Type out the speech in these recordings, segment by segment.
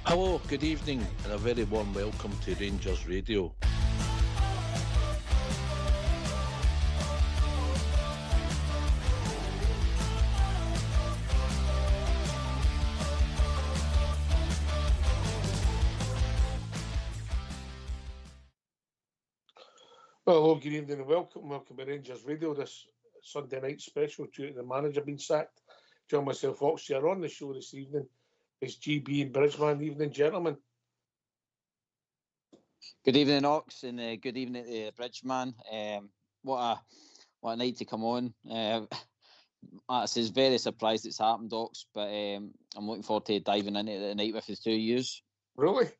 Hello, good evening, and a very warm welcome to Rangers Radio. Well, hello, good evening and welcome to Rangers Radio, this Sunday night special due to the manager being sacked. Join myself, Oxshire, on the show this evening is GB and Bridgeman. Evening, gentlemen. Good evening, Ox, and good evening to Bridgeman. What a night to come on. I was very surprised it's happened, Ox, but I'm looking forward to diving into the night with the two of yous. Really?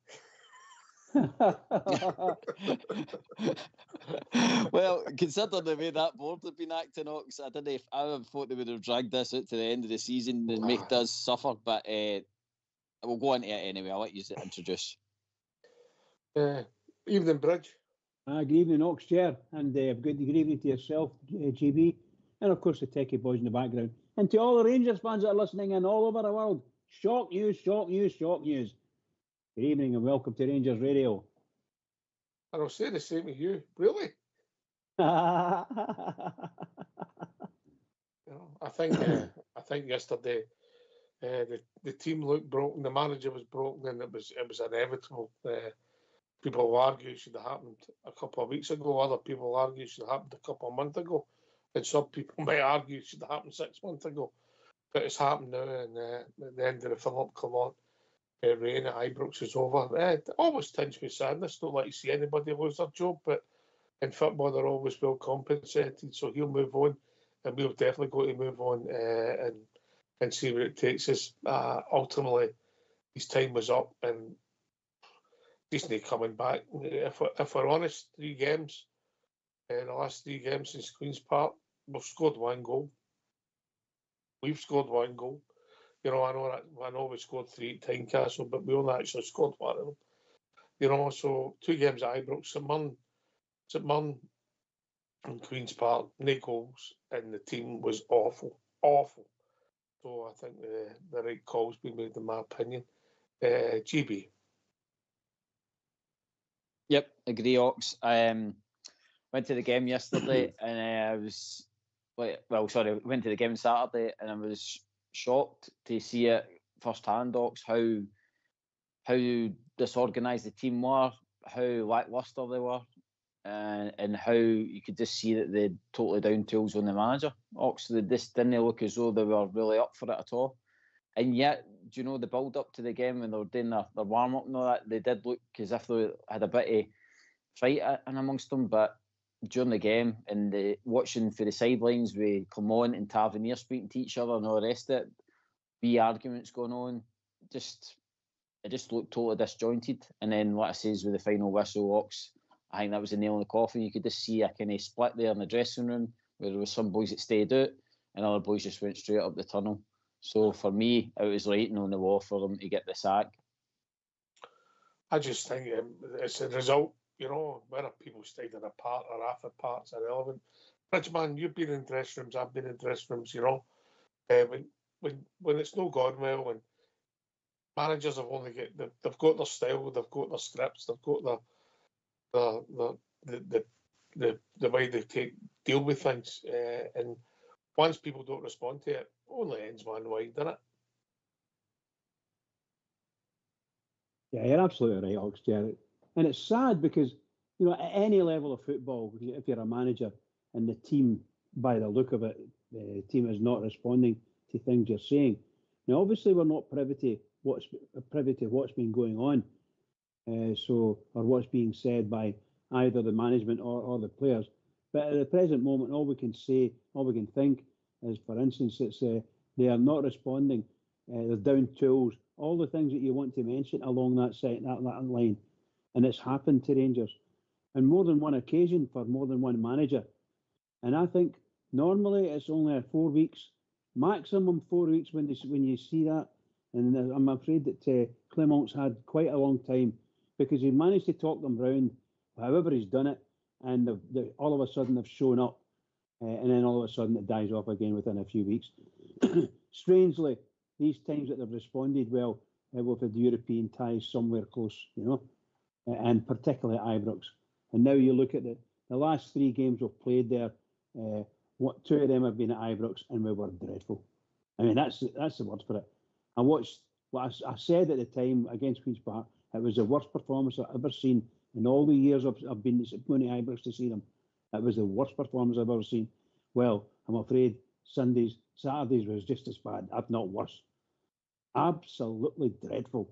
Well, considering the way that board had been acting, Ox, I don't know if I would have thought they would have dragged this out to the end of the season and make us suffer, but we'll go into it anyway. I'll let you introduce. Evening, Bridge. Good evening, Ox, Chair, and good evening to yourself, GB, and of course the techie boys in the background. And to all the Rangers fans that are listening in all over the world, shock news, shock news, shock news. Good evening and welcome to Rangers Radio. And I'll say the same to you. Really? Yeah, I think yesterday the team looked broken. The manager was broken, and it was inevitable. People will argue it should have happened a couple of weeks ago. Other people will argue it should have happened a couple of months ago, and some people might argue it should have happened 6 months ago. But it's happened now, and at the end of the Philip Clement reign at Ibrox is over. It always tinged with sadness. Don't like to see anybody lose their job, but in football they're always well compensated. So he'll move on, and we'll definitely go to move on and see where it takes us. Ultimately, his time was up, and he's not coming back. If we're honest, 3 games, the last 3 games since Queen's Park, we've scored 1 goal. We've scored 1 goal. You know, I know we scored 3 at Tynecastle, but we only actually scored 1 of them. You know, so 2 games at Ibrox, St Mirren and Queen's Park, no goals, and the team was awful. So I think the right call's been made, in my opinion. GB. Yep, agree, Ox. Went to the game yesterday, and went to the game Saturday, and I was shocked to see it firsthand, Ox, how disorganised the team were, how lacklustre they were, and how you could just see that they'd totally down tools on the manager. Ox, they just didn't look as though they were really up for it at all. And yet, do you know, the build-up to the game when they were doing their warm-up and all that, they did look as if they had a bit of fight in amongst them. But during the game and watching for the sidelines with Clement and Tavernier speaking to each other and all the rest of it, wee arguments going on, it just looked totally disjointed. And then, like I says, with the final whistle, Ox, I think that was the nail in the coffin. You could just see a kind of split there in the dressing room where there was some boys that stayed out and other boys just went straight up the tunnel. So for me, it was writing on the wall for them to get the sack. I just think it's a result, you know, whether people stayed in a part or half a part's irrelevant. Bridgeman, you've been in dressing rooms, I've been in dressing rooms, you know. When it's no gone well, when managers have only they've got their style, they've got their scripts, they've got the way they deal with things, and once people don't respond to it, only ends one way, doesn't it? Yeah, you're absolutely right, Ox, Jared. And it's sad because, you know, at any level of football, if you're a manager and the team, by the look of it, the team is not responding to things you're saying. Now, obviously, we're not privy to what's been going on, or what's being said by either the management or the players. But at the present moment, all we can think is, for instance, it's they are not responding. They're down tools. All the things that you want to mention along that line, and it's happened to Rangers on more than one occasion for more than one manager. And I think normally it's only 4 weeks, maximum 4 weeks when you see that. And I'm afraid that Clement's had quite a long time because he managed to talk them round, however he's done it, and they all of a sudden they've shown up, and then all of a sudden it dies off again within a few weeks. Strangely, these times that they've responded well, we've had European ties somewhere close, and particularly Ibrox. And now you look at the last 3 games we've played there. 2 of them have been at Ibrox, and we were dreadful. I mean, that's the word for it. I watched what I said at the time against Queen's Park. It was the worst performance I've ever seen in all the years I've been going to Ibrox to see them. It was the worst performance I've ever seen. Well, I'm afraid Saturdays was just as bad, if not worse. Absolutely dreadful.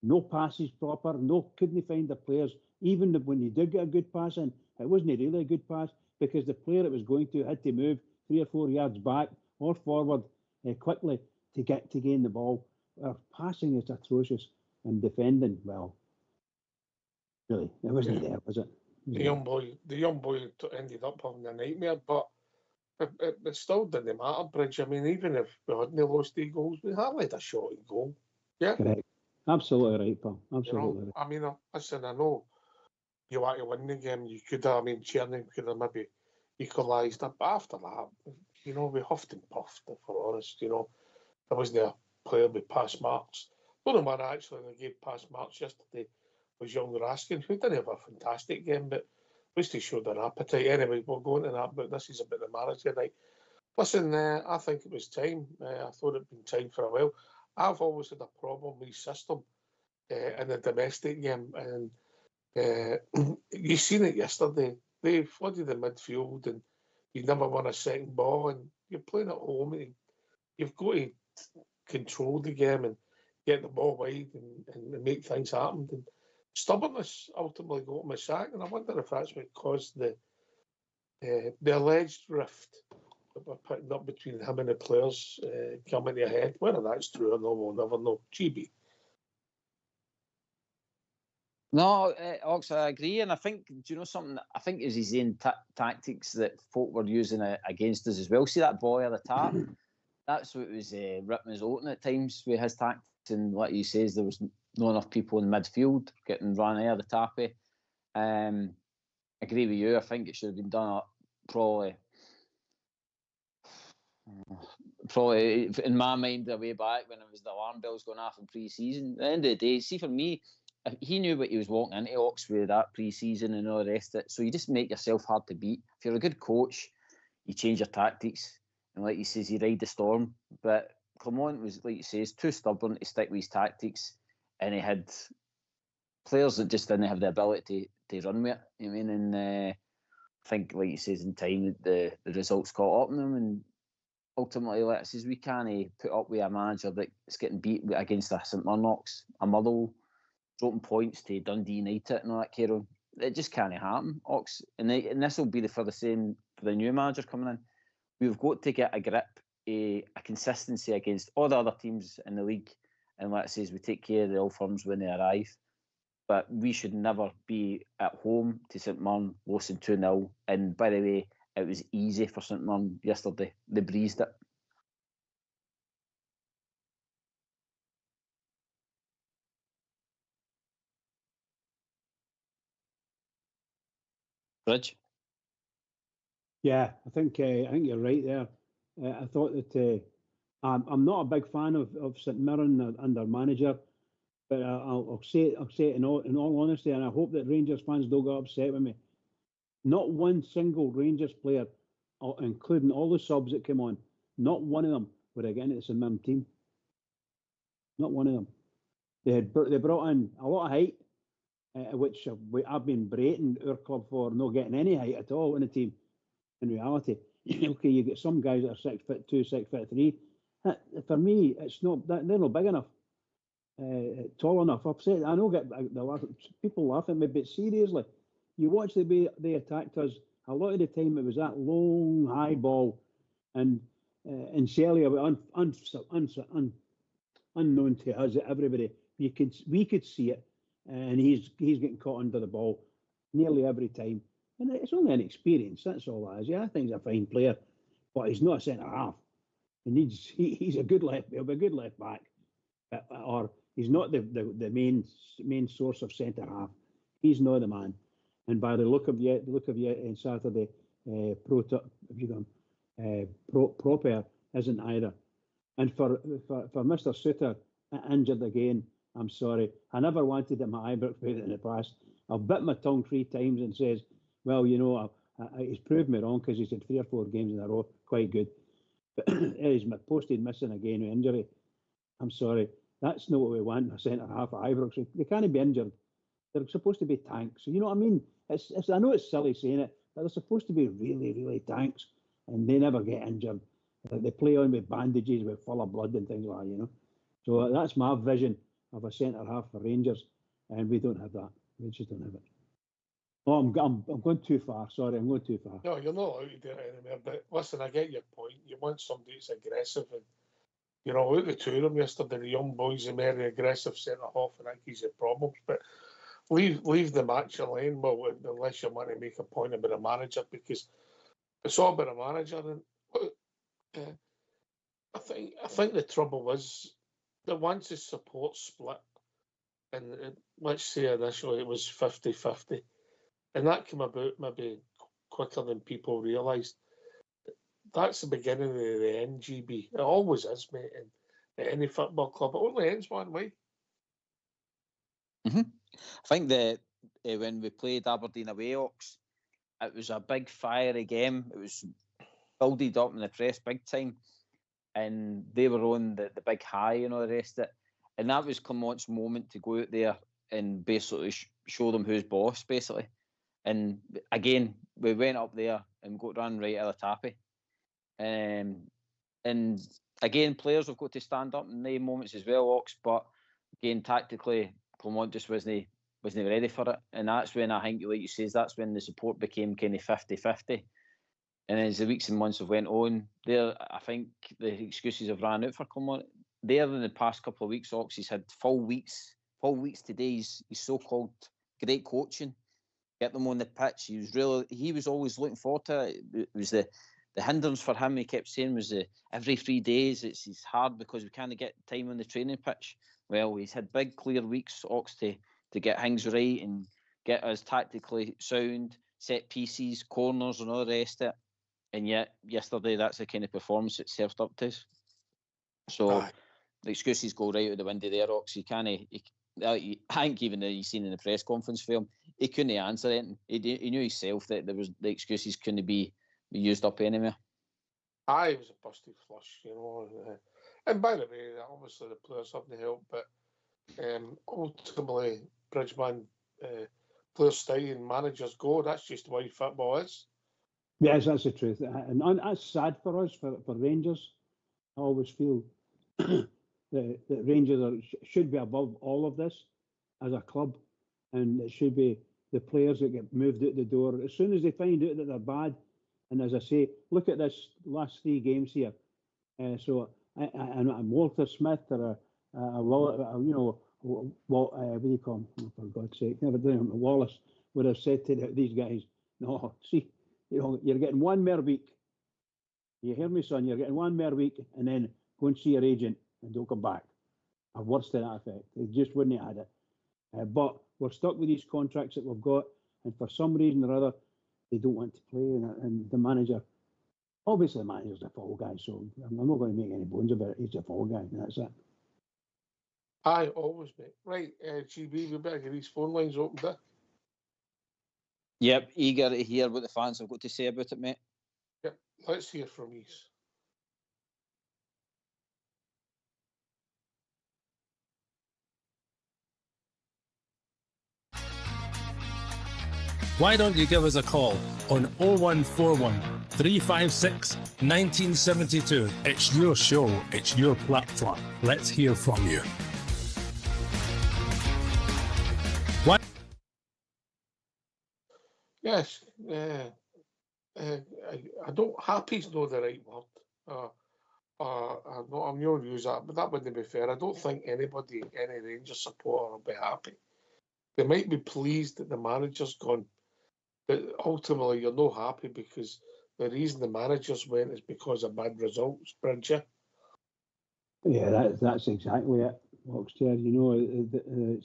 No passes proper. Couldn't find the players. Even when you did get a good pass in, it wasn't really a good pass because the player it was going to had to move 3 or 4 yards back or forward quickly to gain the ball. Our passing is atrocious, and defending, well, really, it wasn't there, was it? The young boy ended up having a nightmare, but it still didn't matter, Bridge. I mean, even if we hadn't lost 8 goals, we hardly had a shot at goal. Yeah, correct. Absolutely right, pal. Absolutely right. I mean, listen, I know you want to win the game. You could have, Cherning could have maybe equalised it, but after that, we huffed and puffed, if we're honest. There wasn't a player with pass marks. The only one actually that gave pass marks yesterday was young Raskin, who didn't have a fantastic game, but at least he showed an appetite. Anyway, we'll go into that, but this is about the manager night. Listen, I think it was time. I thought it'd been time for a while. I've always had a problem with system in the domestic game, and you seen it yesterday. They flooded the midfield, and you never won a second ball, and you're playing at home, and you've got to control the game and get the ball wide and make things happen. And stubbornness ultimately got him a sack, and I wonder if that's what caused the alleged rift that we're putting up between him and the players coming to a head. Whether that's true or not, we'll never know. GB. No, Ox, I agree, and I think, do you know something? I think it was his own tactics that folk were using against us as well. See that boy at the top? That's what was ripping us open at times with his tactics, and like he says, there was not enough people in midfield getting run out of the tappy. I agree with you. I think it should have been done probably in my mind the way back when it was the alarm bells going off in pre-season. At the end of the day, see, for me, he knew what he was walking into Oxford that pre-season and all the rest of it. So you just make yourself hard to beat. If you're a good coach, you change your tactics. And like he says, you ride the storm. But Clement was, like you say, too stubborn to stick with his tactics. And he had players that just didn't have the ability to run with it. And I think, like he says, in time, the results caught up on them. And ultimately, like I says, we can't put up with a manager that's getting beat against a St Murnochs, a Motherwell, dropping points to Dundee United and all that carry on. It just can't happen, Ox. And this will be for the same for the new manager coming in. We've got to get a grip, a consistency against all the other teams in the league. And like I says, we take care of the old firms when they arrive. But we should never be at home to St Mirren losing 2-0. And by the way, it was easy for St Mirren yesterday. They breezed it. Bridge? Yeah, I think you're right there. I thought that I'm not a big fan of St Mirren and their manager, but I'll say it in all honesty, and I hope that Rangers fans don't get upset with me. Not one single Rangers player, including all the subs that came on, not one of them would have gotten into the St Mirren team. Not one of them. They brought in a lot of height, which I've been berating our club for not getting any height at all in the team. In reality, okay, you get some guys that are 6'2", 6'3". For me, it's not that they're not big enough, tall enough. I've said I know people laugh at me, but seriously, you watch the way they attacked us. A lot of the time, it was that long high ball, and Shelley, unknown to us, everybody. We could see it, and he's getting caught under the ball nearly every time. And it's only an experience, that's all that is. Yeah, I think he's a fine player, but he's not a centre half. He's a good he'll be a good left back, or he's not the main source of centre half. He's not the man. And by the look of you on Saturday, Proper isn't either. And for Mr. Suter, injured again. I'm sorry. I never wanted him at Ibrox in the past. I've bit my tongue 3 times and says, well, you know, he's proved me wrong because he's had 3 or 4 games in a row, quite good. But he's posted missing again with injury. I'm sorry. That's not what we want in a centre half at Ibrox. They can't be injured. They're supposed to be tanks. You know what I mean? I know it's silly saying it, but they're supposed to be really, really tanks, and they never get injured. They play on with bandages with full of blood and things like that, you know. So that's my vision of a centre half for Rangers, and we don't have that. We just don't have it. Oh, I'm going too far. Sorry, I'm going too far. No, you're not allowed to do it anymore. But listen, I get your point. You want somebody that's aggressive, and you know, look at the two of them yesterday. The young boys are very aggressive centre half, and that gives you problems. But leave the match alone. Well, unless you want to make a point about a manager, because it's all about a manager. And I think the trouble is that once the support split, and let's say initially it was 50-50, and that came about maybe quicker than people realised. That's the beginning of the end, GB. It always is, mate, in any football club. It only ends one way. Mm-hmm. I think that when we played Aberdeen away, Ox, it was a big fiery game. It was builded up in the press big time, and they were on the big high and all the rest of it. And that was Clement's moment to go out there and basically show them who's boss, basically. And again, we went up there and got run right out of the tappy. And again, players have got to stand up in those moments as well, Ox. But again, tactically, Clement just wasn't ready for it. And that's when I think, like you say, that's when the support became kind of 50-50. And as the weeks and months have went on, there, I think the excuses have ran out for Clement. There in the past couple of weeks, Ox, he's had full weeks today. He's so-called great coaching. Get them on the pitch. He was always looking forward to it. It was the hindrance for him, he kept saying, was every 3 days it's hard because we can't get time on the training pitch. Well, he's had big, clear weeks, Ox, to get things right and get us tactically sound, set pieces, corners and all the rest of it. And yet, yesterday, that's the kind of performance it served up to us. So, the excuses go right out the window there, Ox. I think even though you've seen in the press conference for him, he couldn't answer it. He knew himself that the excuses couldn't be used up anywhere. It was a busted flush, you know. And by the way, obviously the players haven't helped, but ultimately, Bridgman, players stay and managers go. That's just the way football is. Yes, that's the truth. And that's sad for us, for Rangers. I always feel that Rangers should be above all of this as a club, and it should be the players that get moved out the door as soon as they find out that they're bad. And as I say, look at this last 3 games here. So Walter Smith or what do you call him? Oh, for God's sake, never done him. Wallace would have said to these guys, "No, see, you're getting 1 more week. You hear me, son? You're getting 1 more week, and then go and see your agent and don't come back." Or worse to that effect. They just wouldn't have had it. But we're stuck with these contracts that we've got, and for some reason or other, they don't want to play. And the manager, obviously, the manager's a fall guy, so I'm not going to make any bones about it. He's a fall guy, and that's it. Always, mate. Right, GB, we better get these phone lines opened up. Yep, eager to hear what the fans have got to say about it, mate. Yep, let's hear from you. Why don't you give us a call on 0141 356 1972. It's your show, it's your platform. Let's hear from you. Yes, I don't. Happy's not the right word. I'm not going to use that, but that wouldn't be fair. I don't think any Rangers supporter will be happy. They might be pleased that the manager's gone, but ultimately you're not happy because the reason the managers went is because of bad results, Bridger. Yeah, that's exactly it, Oxchair. You know,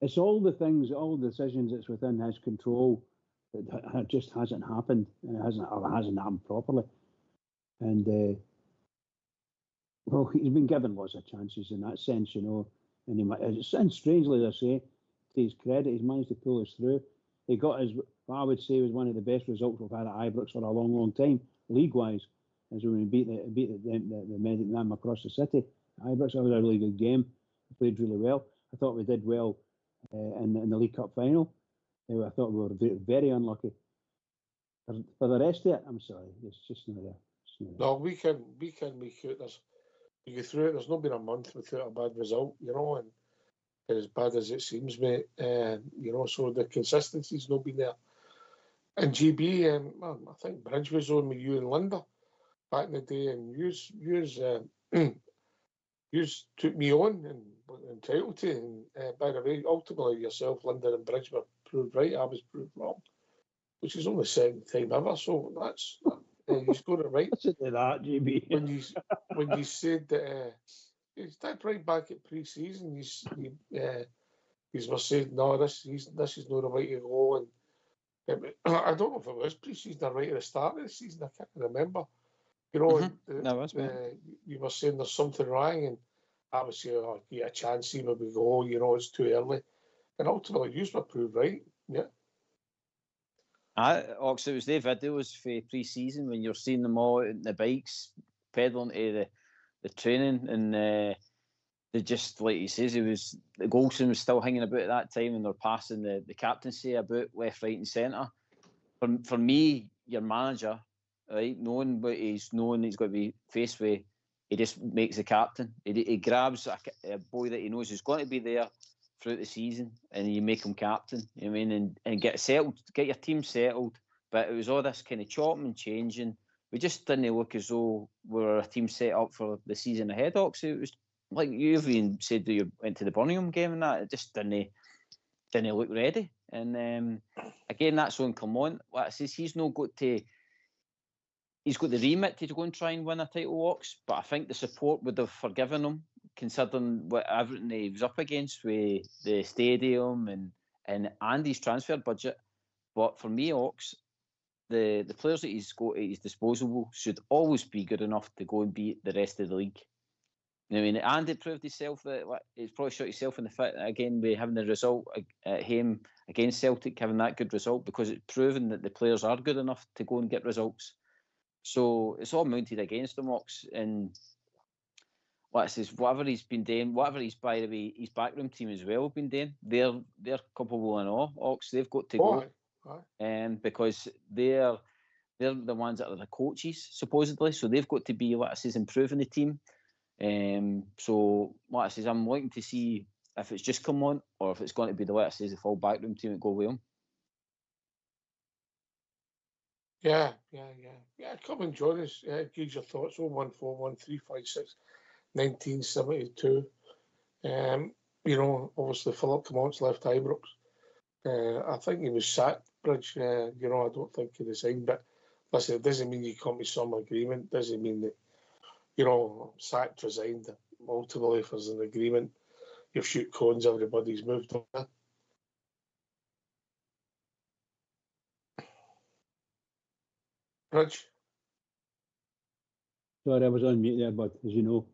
it's all the things, all the decisions that's within his control that just hasn't happened, and it hasn't happened properly. And Well, he's been given lots of chances in that sense, you know. And strangely, as I say, to his credit, he's managed to pull us through. He got his, what I would say was one of the best results we've had at Ibrox for a long, long time, league-wise, as when we beat the men across the city. Ibrox, that was a really good game. We played really well. I thought we did well in the League Cup final. I thought we were very, very unlucky. For the rest of it, I'm sorry, it's just not there. No, we can make it. You go through it. There's not been a month without a bad result, you know, and as bad as it seems, mate. You know, so the consistency's not been there. And GB, I think Bridge was on with you and Linda back in the day, and yous took me on and entitled to. And by the way, ultimately yourself, Linda, and Bridge were proved right. I was proved wrong, which is only the second time ever. So that's you've got it right. Listen to that, GB. When you said that, you did right back at pre-season. You were saying no, this is not the way to go. And I don't know if it was pre-season or right at the start of the season. I can't remember. You know, you were saying there's something wrong, and I was saying, oh, get a chance, see where we go. You know, it's too early, and ultimately, you were proved right. Yeah. Ox, it was their videos for pre-season when you're seeing them all in the bikes pedaling to the training, and they just, like he says, the Golson was still hanging about at that time, and they're passing the captaincy about left, right, and centre. For me, your manager, right, knowing he's got to be faced with, he just makes the captain. He grabs a boy that he knows is going to be there throughout the season, and you make him captain. You know what I mean, and get settled, get your team settled. But it was all this kind of chopping and changing. We just didn't look as though we were a team set up for the season ahead. Ox, it was like you even said that you went to the Birmingham game and that. It just didn't look ready. And again, that's on Clermont. Like I says, he's got the remit to go and try and win a title, Ox. But I think the support would have forgiven him, considering what everything he was up against with the stadium and his transfer budget. But for me, Ox, the players that he's got at his disposal should always be good enough to go and beat the rest of the league. You know what I mean? And he proved himself that he's probably shot himself in the foot again with having the result at home against Celtic, having that good result, because it's proven that the players are good enough to go and get results. So it's all mounted against him, Ox. And like I says, whatever he's been doing, whatever he's, by the way, his backroom team as well have been doing, they're culpable and all, Ox. They've got to go. Because they're the ones that are the coaches, supposedly. So they've got to be, like I says, improving the team. So like I says, I'm waiting to see if it's just come on or if it's going to be the, like I says, the full backroom team that go with him. Yeah. Come and join us. Give your thoughts. 01413561972. You know, obviously Philip Clermont's left Ibrox. I think he was sacked, Bridge. You know, I don't think he resigned, but listen, it doesn't mean you come to some agreement. Doesn't mean that, you know, sacked, resigned. Ultimately, if there's an agreement, you've shoot cones, everybody's moved on. Bridge? Sorry, I was on mute there, but as you know,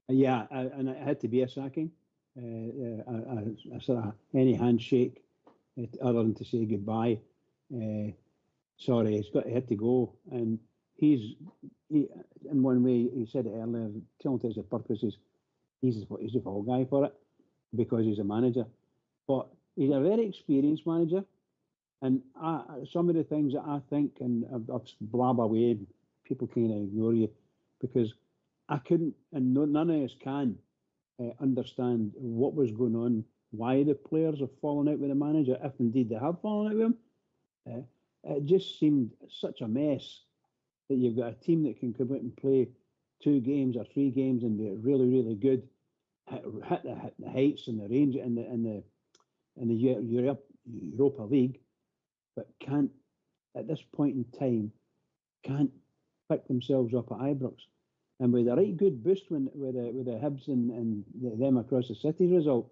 yeah, and it had to be a sacking. A sort of any handshake other than to say goodbye. Sorry, he had to go, and he in one way, he said it earlier, telling us the purposes, he's the fall guy for it because he's a manager, but he's a very experienced manager. And some of the things that I think, and I've blab away, people kind of ignore you, because I couldn't, and none of us can understand what was going on, why the players have fallen out with the manager, if indeed they have fallen out with him. It just seemed such a mess that you've got a team that can come out and play 2 games or 3 games and be really, really good, hit the heights and the range in the Europa League, but can't, at this point in time, can't pick themselves up at Ibrox. And with a right good boost with the Hibs and them across the city result.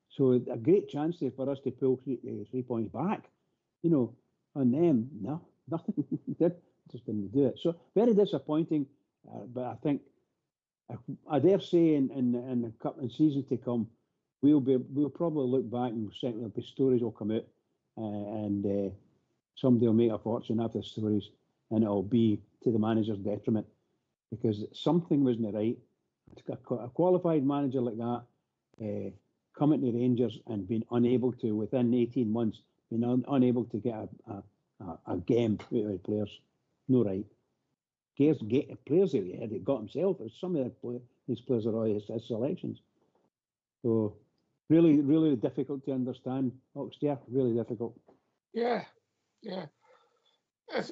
So a great chance there for us to pull 3 points back. You know, on them, no, nothing. Just didn't do it. So very disappointing. But I think I dare say in the couple of seasons to come, we'll probably look back and there'll be stories will come out, and somebody will make a fortune after the stories, and it'll be to the manager's detriment because something wasn't right. A qualified manager like that coming to Rangers and being unable to, within 18 months, unable to get a game out of players. No right. Players that he had got himself. Some of these players are all his selections. So really, really difficult to understand. Oxtair, really difficult. Yeah.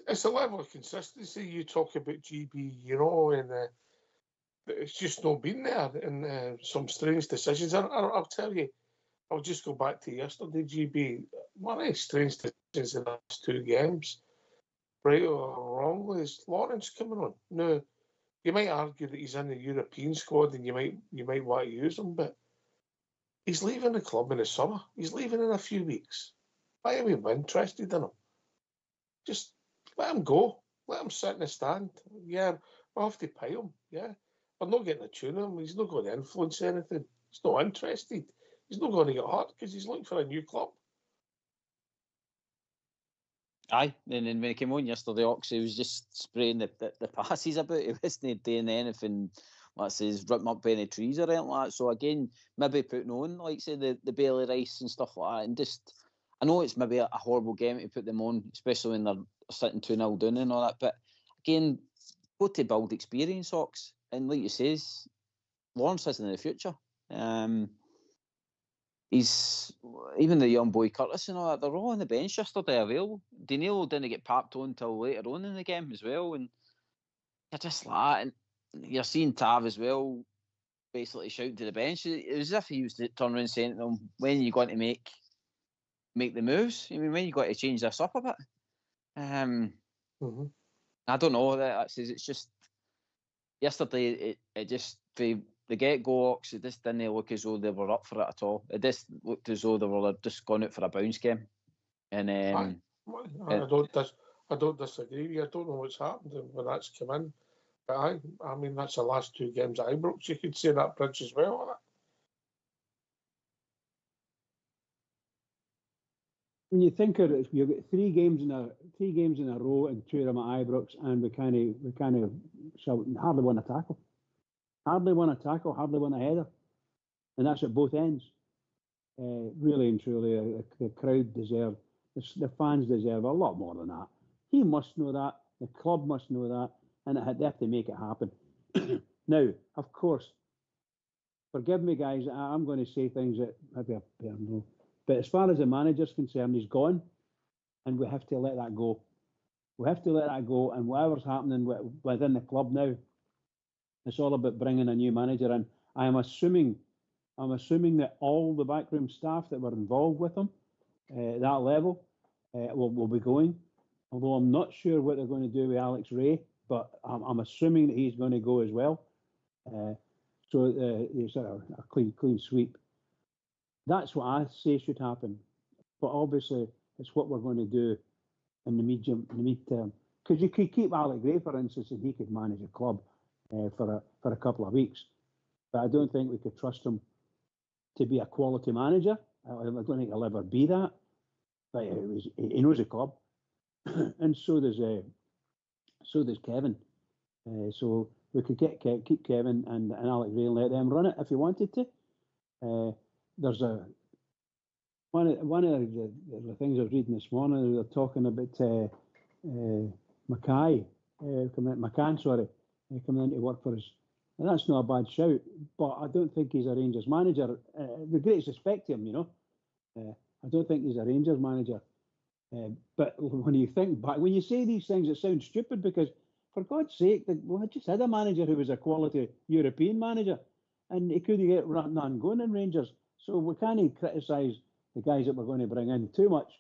It's a level of consistency. You talk about GB, and it's just not been there. And some strange decisions. I'll tell you, I'll just go back to yesterday, GB. One of the strange decisions in the last two games, right or wrongly, is Lawrence coming on. Now, you might argue that he's in the European squad and you might want to use him, but he's leaving the club in the summer. He's leaving in a few weeks. Why are we interested in him? Just let him go. Let him sit in the stand. Yeah, we'll have to pay him. Yeah. We're not getting a tune of him. He's not going to influence anything. He's not interested. He's not going to get hurt because he's looking for a new club. Aye, and then when he came on yesterday, Ox, he was just spraying the passes about. He wasn't doing anything, let's say, ripping up any trees or anything like that. So again, maybe putting on, like say, the Bailey Rice and stuff like that. And just, I know it's maybe a horrible game to put them on, especially when they're sitting 2-0 down and all that. But again, go to build experience, Ox. And like you says, Lawrence isn't in the future. He's even the young boy Curtis and all that. They're all on the bench yesterday available. Danilo didn't get papped on until later on in the game as well, and you're just like, and you're seeing Tav as well, basically shouting to the bench. It was as if he was to turn around saying to them, "When are you going to make the moves? I mean, when are you got to change this up a bit?" I don't know. That says it's just yesterday. It just the get-go, Ox, it just didn't look as though they were up for it at all. It just looked as though they were just gone out for a bounce game. And I don't disagree with you. I don't know what's happened when that's come in. But I mean, that's the last two games at Ibrox. You could say that bridge as well, isn't it? When you think of it, you've got three games in a row, and two of them at Ibrox, and we kind of hardly won a tackle. Hardly won a header. And that's at both ends. Really and truly, the crowd deserve, the fans deserve a lot more than that. He must know that, the club must know that, and they have to make it happen. Now, of course, forgive me, guys, I'm going to say things that maybe I better know. But as far as the manager's concerned, he's gone, and we have to let that go. We have to let that go, and whatever's happening within the club now, it's all about bringing a new manager in. I'm assuming that all the backroom staff that were involved with him at that level will be going. Although I'm not sure what they're going to do with Alex Ray, but I'm assuming that he's going to go as well. So it's a clean sweep. That's what I say should happen. But obviously, it's what we're going to do in the midterm. Because you could keep Alex Ray, for instance, and he could manage a club for a couple of weeks. But I don't think we could trust him to be a quality manager. I don't think he'll ever be that. But he knows the club, and so does Kevin. So we could keep Kevin and Alex Ray and let them run it if you wanted to. There's one of the things I was reading this morning. They're talking about McCann coming in to work for us. And that's not a bad shout, but I don't think he's a Rangers manager. The greatest respect to him, I don't think he's a Rangers manager. But when you think back, when you say these things, it sounds stupid because, for God's sake, I just had a manager who was a quality European manager, and he couldn't get none going in Rangers. So we can't criticise the guys that we're going to bring in too much.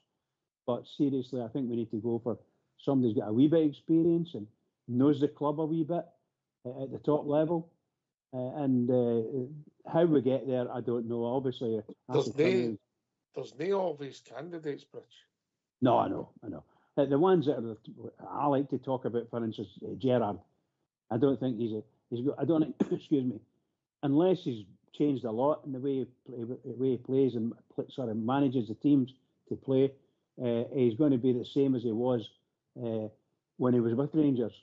But seriously, I think we need to go for somebody who's got a wee bit of experience and knows the club a wee bit at the top level. And how we get there, I don't know. Obviously, there's no obvious candidates, Bridge. No, I know. The ones that I like to talk about, for instance, Gerrard. I don't think he's got. I don't think, excuse me, unless he's changed a lot in the way he plays and manages the teams to play. He's going to be the same as he was when he was with Rangers.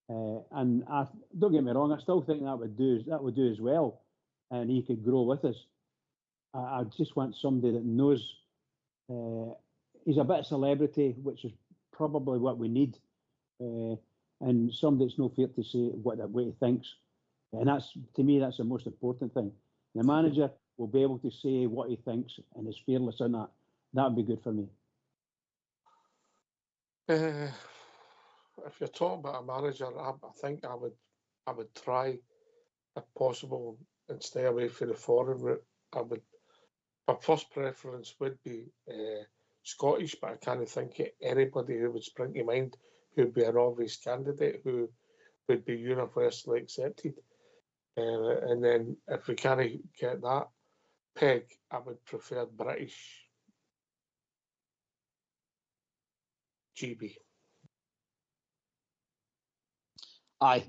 And don't get me wrong, I still think that would do as well, and he could grow with us. I just want somebody that knows. He's a bit of celebrity, which is probably what we need, and somebody that's no fear to say what he thinks. And that's, to me, that's the most important thing. The manager will be able to say what he thinks and is fearless in that. That would be good for me. If you're talking about a manager, I think I would try, if possible, and stay away from the foreign route. My first preference would be Scottish, but I can't think of anybody who would spring to mind who would be an obvious candidate who would be universally accepted. And then if we can't get that peg, I would prefer British GB. Aye,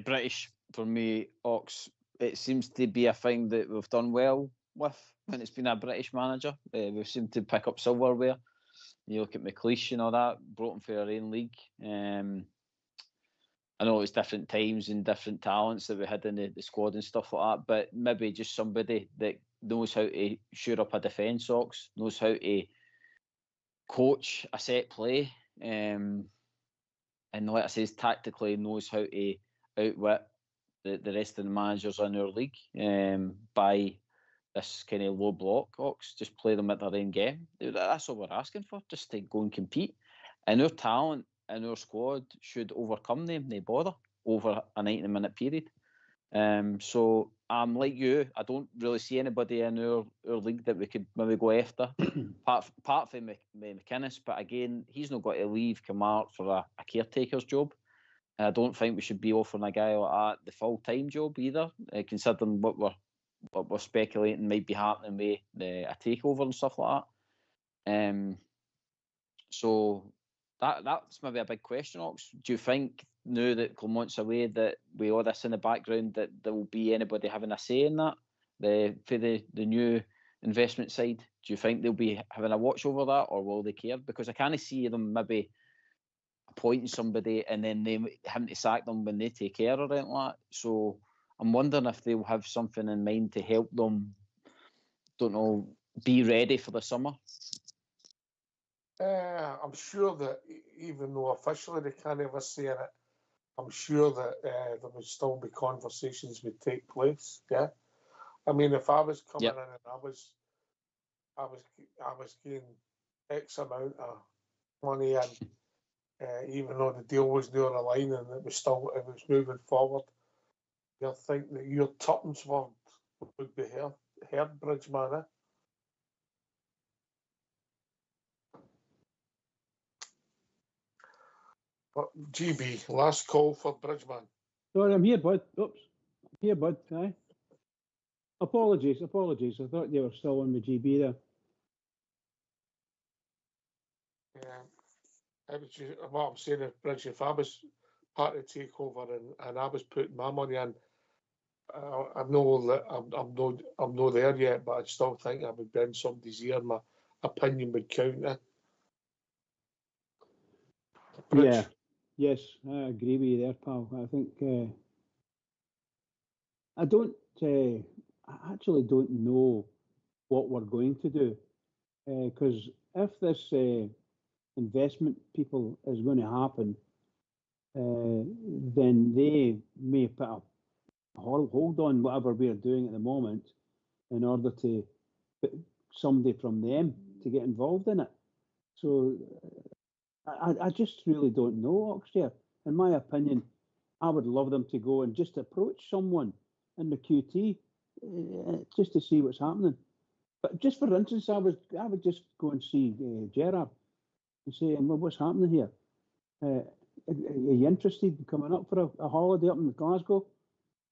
British for me, Ox. It seems to be a thing that we've done well with when it's been a British manager. We seem to pick up silverware. You look at McLeish and all that, brought him for our own league. I know it was different times and different talents that we had in the squad and stuff like that, but maybe just somebody that knows how to shore up a defence, Ox, knows how to coach a set play, and like I say, tactically knows how to outwit the rest of the managers in our league by this kind of low block, Ox. Just play them at their own game. That's all we're asking for, just to go and compete. And our talent in our squad should overcome them, no bother, over a 90-minute period. So I'm like you, I don't really see anybody in our league that we could maybe go after, apart from McInnes. But again, he's not got to leave Kamart for a caretaker's job. And I don't think we should be offering a guy like that the full-time job either, considering what we're speculating might be happening with a takeover and stuff like that. So that's maybe a big question, Ox. Do you think now that Clement's away, that with all this in the background, that there will be anybody having a say in that for the new investment side? Do you think they'll be having a watch over that, or will they care? Because I can't see them maybe appointing somebody and then they having to sack them when they take care or anything like that. So I'm wondering if they'll have something in mind to help them, don't know, be ready for the summer. I'm sure that even though officially they can't ever say it, I'm sure that there would still be conversations would take place. Yeah, I mean, if I was coming in and I was getting X amount of money in, even though the deal was near the line and it was moving forward, you'll think that your tuppence word would be heard, Bridgeman. Eh? But GB, last call for Bridgeman. Sorry, I'm here, bud. Oops. I'm here, bud. Aye. Apologies. I thought you were still on the GB there. Yeah. What I'm saying is, Bridge, if I was part of Takeover and I was putting my money in, I know that I'm not there yet, but I still think I would be in somebody's ear. My opinion would count. Eh? Bridge. Yeah. Yes, I agree with you there, pal. I think I actually don't know what we're going to do, because if this investment people is going to happen, then they may put a hold on whatever we're doing at the moment in order to put somebody from them to get involved in it. So I just really don't know, Oxford. In my opinion, I would love them to go and just approach someone in the QT just to see what's happening. But just for instance, I would just go and see Gerard and say, well, what's happening here? Are you interested in coming up for a holiday up in Glasgow?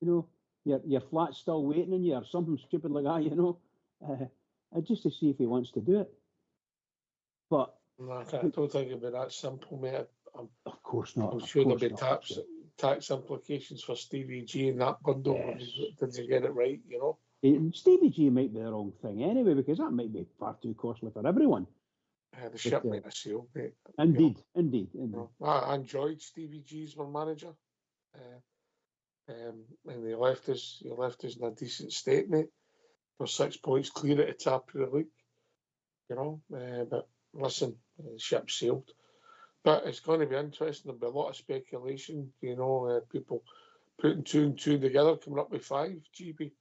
You know, your flat's still waiting on you or something stupid like that, you know, just to see if he wants to do it. But no, I don't think it'd be that simple, mate. Of course not. I'm sure there'll be tax implications for Stevie G in that bundle. Yes. Did you get it right? You know. Stevie G might be the wrong thing anyway, because that might be far too costly for everyone. The ship might have sailed, mate. Indeed. You know, I enjoyed Stevie G as my manager, and he left us in a decent state, mate. We're 6 points clear at the top of the league, you know. But listen, the ship sailed. But it's going to be interesting. There'll be a lot of speculation, you know, people putting 2 and 2 together, coming up with 5. GB.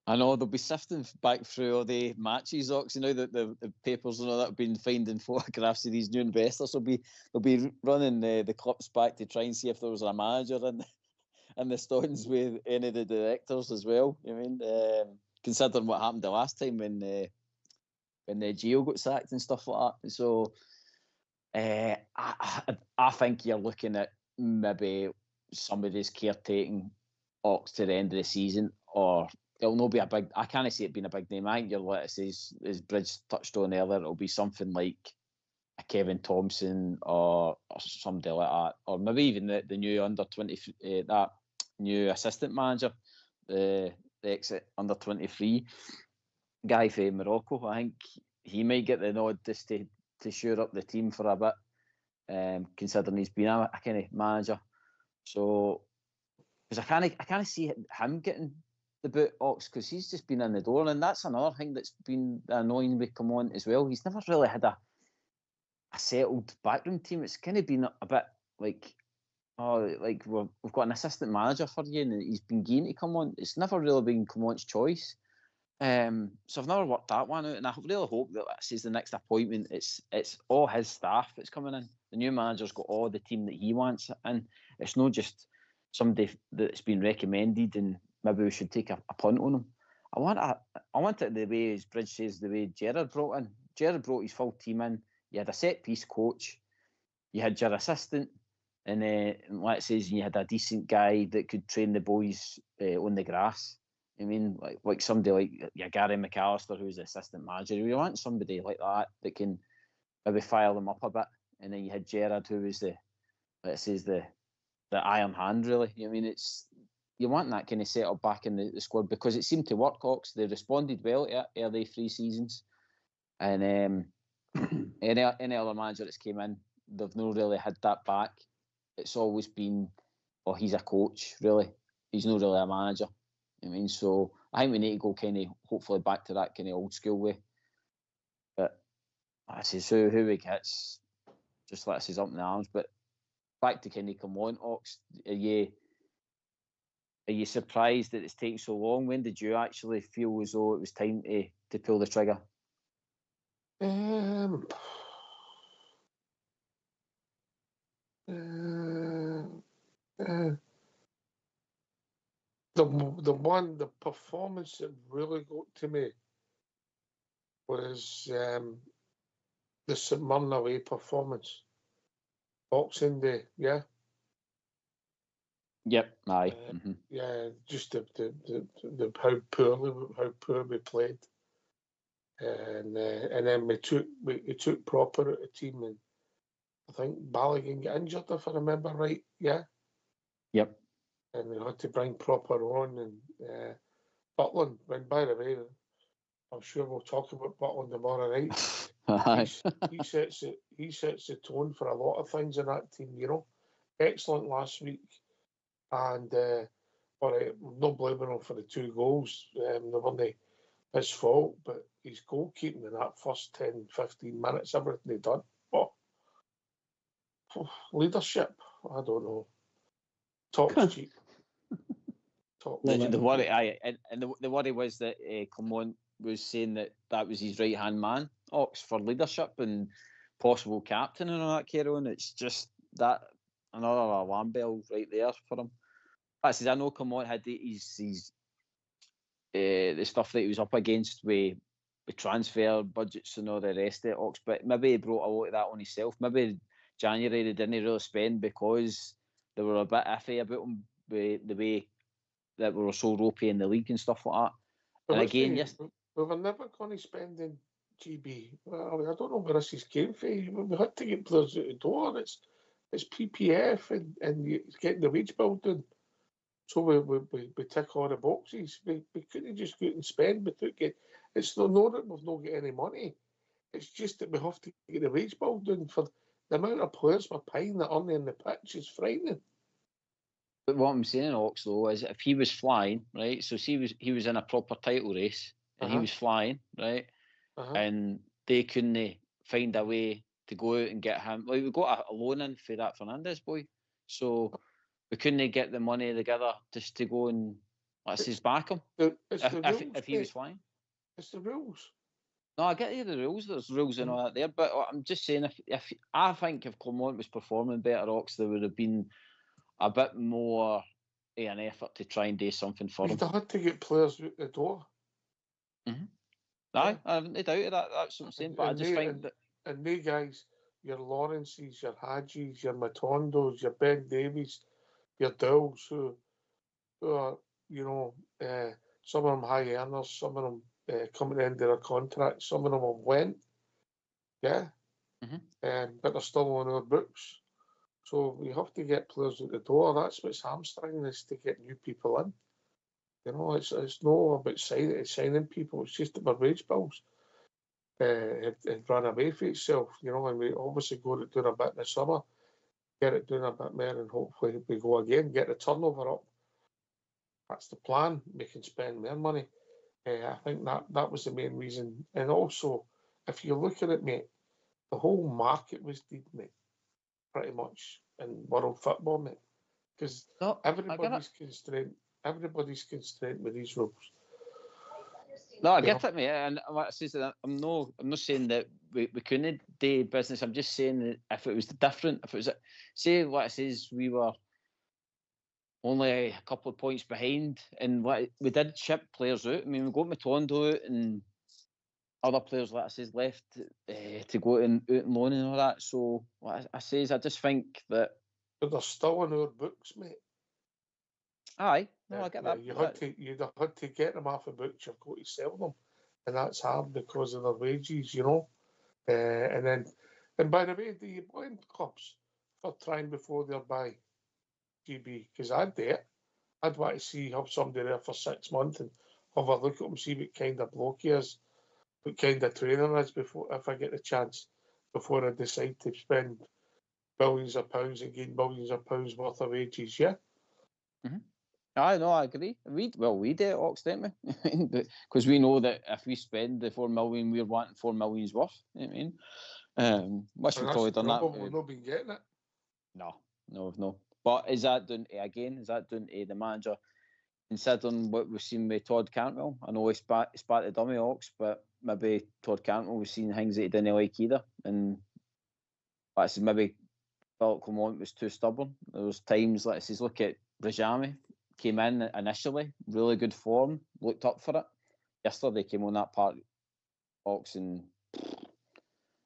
I know they'll be sifting back through all the matches, Ox. You know the papers and all that have been finding photographs of these new investors. They'll be running the clips back to try and see if there was a manager in the stands with any of the directors as well. You mean, considering what happened the last time when the Gio got sacked and stuff like that. So I think you're looking at maybe somebody's caretaking Ox to the end of the season, or it'll not be a big. I can't see it being a big name. I think you'll let us as Bridge touched on earlier. It'll be something like a Kevin Thompson or somebody like that, or maybe even the new under 20 that new assistant manager, the exit under 23 guy from Morocco. I think he might get the nod just to shore up the team for a bit, considering he's been a kind of manager. So because I can't see him getting the boot, Ox, because he's just been in the door, and that's another thing that's been annoying with Clement as well. He's never really had a settled backroom team. It's kind of been a bit like, we've got an assistant manager for you, and he's been keen to come on. It's never really been Clement's choice. So I've never worked that one out, and I really hope that this is the next appointment. It's all his staff that's coming in. The new manager's got all the team that he wants, and it's not just somebody that's been recommended and maybe we should take a punt on him. I want it the way, as Bridge says, the way Gerrard brought in. Gerrard brought his full team in. You had a set piece coach, you had your assistant, and let's say you had a decent guy that could train the boys on the grass. I mean, like somebody like Gary McAllister, who's the assistant manager. You want somebody like that can maybe fire them up a bit. And then you had Gerrard, who was the iron hand, really. I mean, you want that kind of setup back in the squad, because it seemed to work, Hawks. They responded well to it early 3 seasons. And any other manager that's came in, they've not really had that back. It's always been, he's a coach, really. He's not really a manager. I mean, so I think we need to go kind of hopefully back to that kind of old school way. But I say, so who we get, just let us up in the arms. But back to kind of Clement, Ox, are you surprised that it's taken so long? When did you actually feel as though it was time to pull the trigger? The performance that really got to me was the St Mirren away performance. Boxing Day, yeah. Yep, aye. Yeah, just the how poor we played, and then we took proper at the team, and I think Balogun got injured, if I remember right. Yeah. Yep. And we had to bring proper on, and Butland. When, by the way, I'm sure we'll talk about Butland tomorrow night. he sets the tone for a lot of things in that team. You know, excellent last week, and I'm not blaming him for the 2 goals. They weren't his fault, but his goalkeeping in that first 10, 15 minutes, everything they done. Leadership, I don't know. Top's cheap. The worry was that Clement was saying that was his right hand man, Ox, for leadership and possible captain and all that carry on. It's just that another alarm bell right there for him. I know Clement had his the stuff that he was up against with transfer budgets and all the rest of it, Ox, but maybe he brought a lot of that on himself. Maybe January they didn't really spend because they were a bit iffy about him, the way that we were so ropey in the league and stuff like that. But and again, yes, we were never going to spend in GB. Well, I don't know where this came from. We had to get players out the door. It's PPF and you getting the wage bill done. So we tick all the boxes. We couldn't just go out and spend. It's not that we've not got any money. It's just that we have to get the wage bill done for the amount of players we're paying that aren't in the pitch is frightening. But what I'm saying, Ox, though, is if he was flying, right? So see, he was in a proper title race and he was flying, right? And they couldn't find a way to go out and get him. Like, we got a loan in for that Fernandes boy. So we couldn't get the money together just to go and back him. If he was flying. It's the rules. No, I get you the rules. There's rules and all that there. But I'm just saying, if I think if Clermont was performing better, Ox, there would have been a bit more an effort to try and do something for him. You'd have had to get players out the door. Aye, I have no doubt of that. That's what I'm saying. But I just think that... And they guys, your Lawrences, your Hadjis, your Matondos, your Ben Davies, your Dills, who are, some of them high earners, some of them coming to the end of their contract, some of them have went, but they're still on our books. So we have to get players at the door. That's what's hamstringing us, to get new people in. It's not about signing people. It's just that our wage bills had run away for itself, and we obviously got it doing a bit in the summer, get it doing a bit more, and hopefully we go again, get the turnover up. That's the plan. We can spend more money. I think that was the main reason. And also, if you're looking at, mate, the whole market was dead, mate, pretty much, in world football, mate. Because everybody's constrained with these rules. No, I get it, mate. And what I say is that I'm not saying that we couldn't do business. I'm just saying that if it was different, if it was, say what it says, we were only a couple of points behind, and we did ship players out. I mean, we got Matondo out, and other players, like I says, left to go out and loan and all that. So what I say is, I just think that. But they're still in our books, mate. Aye, no, I get that. You'd have had to get them off the books. You've got to sell them, and that's hard because of their wages, And by the way, do you blame clubs for trying before they're by GB? Because I'd do it. I'd want to have somebody there for 6 months and have a look at them, see what kind of bloke he is, what kind of trainer is if I get the chance, before I decide to spend billions of pounds and gain billions of pounds worth of wages. Yeah. I know, I agree. We do it, Ox, don't we? Because we know that if we spend the 4 million, we're wanting 4 million's worth. You know what I mean? Wish we'd probably done that. We've not been getting it. No. But is that down to the manager considering what we've seen with Todd Cantwell? I know he spat the dummy, Ox, but maybe Todd Cantwell, we've seen things that he didn't like either. And like I said, maybe Philip Clement was too stubborn. There was times, like I says, look at Rajami. Came in initially, really good form, looked up for it. Yesterday came on that part, Ox, and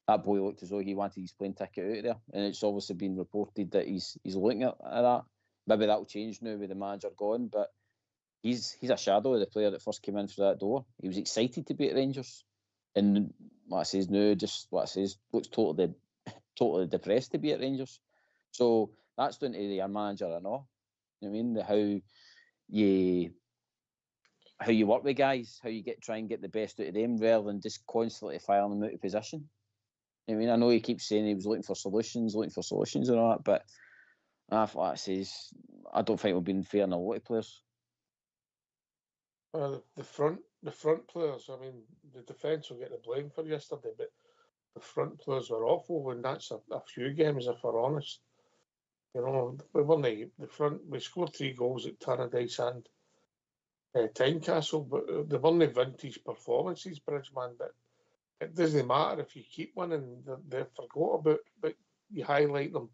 that boy looked as though he wanted his plane ticket out of there. And it's obviously been reported that he's looking at that. Maybe that'll change now with the manager gone, but he's a shadow of the player that first came in through that door. He was excited to be at Rangers. And what I says now, looks totally depressed to be at Rangers. So that's down to the manager and all. You know what I mean? How you work with guys, how you try and get the best out of them rather than just constantly firing them out of position. You know what I mean? I know he keeps saying he was looking for solutions and all that, but like I says, I don't think we've been fair on a lot of players. The front players, I mean, the defence will get the blame for yesterday, but the front players were awful, and that's a few games, if we're honest. We weren't the front. We scored 3 goals at Tannadice and Tynecastle, but they weren't vintage performances, Bridgeman. But it doesn't matter if you keep winning; they're forgot about. But you highlight them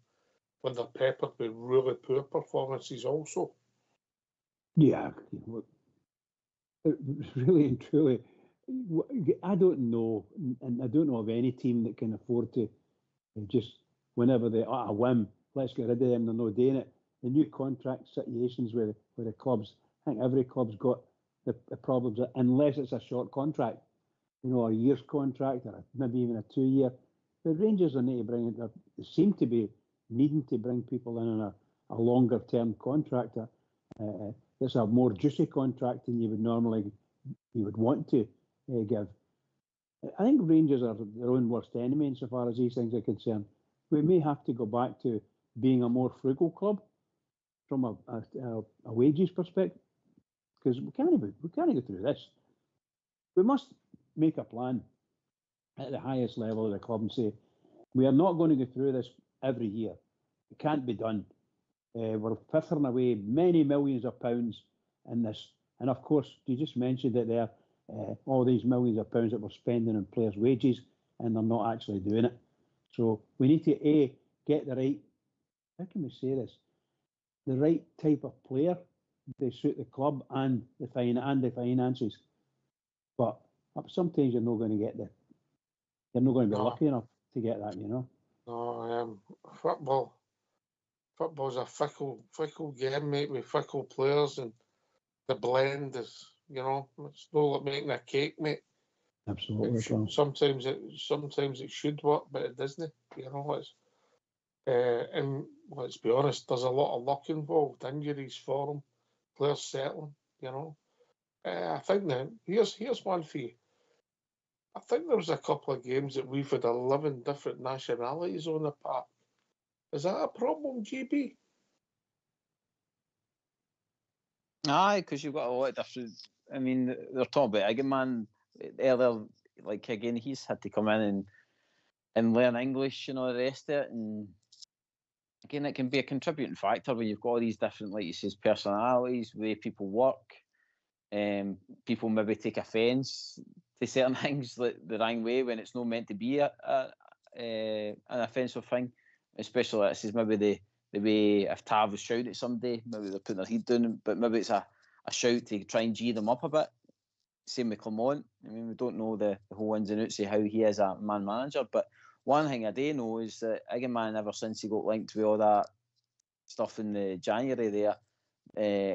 when they're peppered with really poor performances, also. Yeah, really and truly, I don't know, and I don't know of any team that can afford to just whenever they a whim. Let's get rid of them. They're not doing it. The new contract situations where the clubs, I think every club's got the problems, unless it's a short contract, a year's contract or maybe even a 2-year. The Rangers are need to bring it. They seem to be needing to bring people in on a longer term contract. It's a more juicy contract than you would want to give. I think Rangers are their own worst enemy insofar as these things are concerned. We may have to go back to being a more frugal club from a wages perspective, because we can't go through this. We must make a plan at the highest level of the club and say, we are not going to go through this every year. It can't be done. We're pissing away many millions of pounds in this. And of course, you just mentioned it there, all these millions of pounds that we're spending on players' wages, and they're not actually doing it. So we need to, get the right, how can we say this, the right type of player to suit the club and the finances. But sometimes you're not going to get you're not going to be lucky enough to get that, you know. No, football's a fickle game, mate, with fickle players, and the blend is, you know, it's not like making a cake, mate. Absolutely. Sometimes it should work, but it doesn't. You know, and let's be honest, there's a lot of luck involved, injuries for them, players settling. You know, I think that here's one for you. I think there was a couple of games that we've had 11 different nationalities on the park. Is that a problem, GB? Aye, because you've got a lot of different. I mean, they're talking about Eggman earlier. Like again, he's had to come in and learn English and all the rest of it. And again, it can be a contributing factor when you've got all these different, like you say, personalities, way people work. People maybe take offence to certain things the wrong way when it's not meant to be an offensive thing. Especially this is maybe the way if Tav was shouting at somebody, maybe they're putting their head down, but maybe it's a shout to try and G them up a bit. Same with Clement. I mean, we don't know the whole ins and outs of how he is a man manager, but one thing I do know is that Eggman, ever since he got linked with all that stuff in the January there,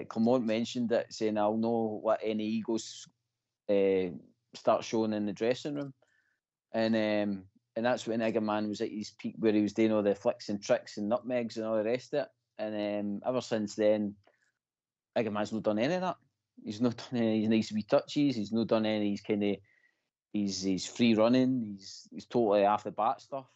Clement mentioned it, saying, I'll not let any egos start showing in the dressing room. And that's when Eggman was at his peak, where he was doing all the flicks and tricks and nutmegs and all the rest of it. And ever since then, Eggman's not done any of that. He's not done any nice wee touches. He's not done any he's free running. He's totally off the bat stuff.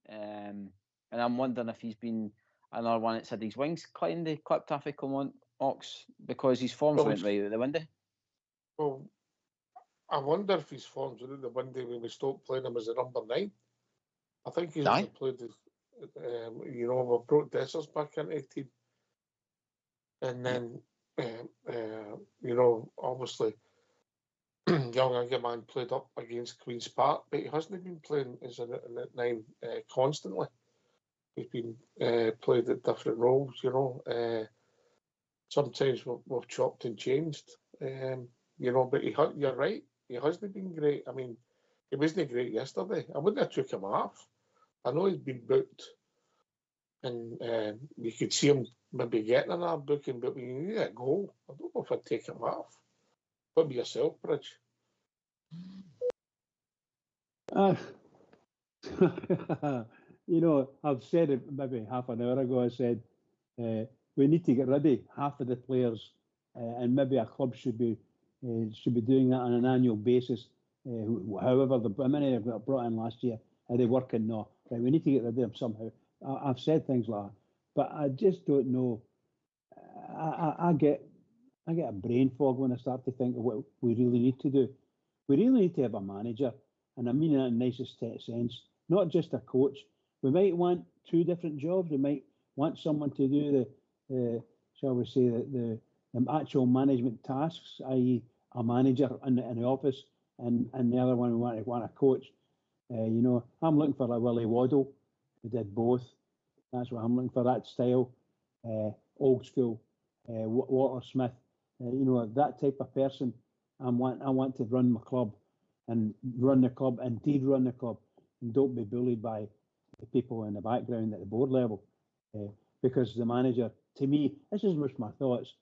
And I'm wondering if he's been another one that's had his wings kind of clipped off of Clement Ox because his forms went right out the window. Well, I wonder if his forms went out the window when we stopped playing him as a number 9. I think he's only played as, we brought Dessers back into the team. And then, obviously, young Eggman played up against Queen's Park, but he hasn't been playing as a 9 constantly. He's been played at different roles, Sometimes we've chopped and changed, but you're right. He hasn't been great. I mean, he wasn't great yesterday. I wouldn't have took him off. I know he's been booked, and you could see him maybe getting another booking, but when you need a goal, I don't know if I'd take him off. What about yourself, Bridge? I've said it maybe half an hour ago. I said we need to get rid of half of the players, and maybe a club should be doing that on an annual basis. However, how many have got brought in last year? Are they working? No. Right, we need to get rid of them somehow. I've said things like that, but I just don't know. I get a brain fog when I start to think of what we really need to do. We really need to have a manager, and I mean that in the nicest sense, not just a coach. We might want 2 different jobs. We might want someone to do the actual management tasks, i.e. a manager in the office, and the other one we want a coach. I'm looking for a Willie Waddle who did both. That's what I'm looking for, that style, old school, Walter Smith, that type of person. I want to run my club and run the club, indeed run the club, and don't be bullied by the people in the background at the board level. Because the manager, to me, this is just my thoughts.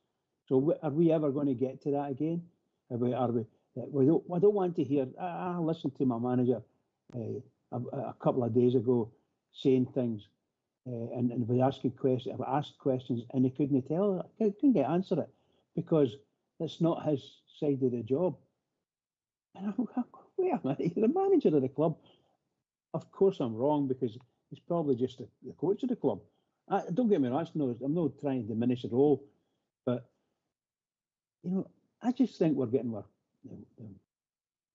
So are we ever going to get to that again? I don't want to hear. I listened to my manager a couple of days ago saying things and we asked questions, and he couldn't tell. He couldn't get answer it because that's not his side of the job. And I'm like, wait a minute, you're the manager of the club. Of course, I'm wrong because he's probably just the coach of the club. Don't get me wrong, I'm not trying to diminish the role, but I just think we're getting I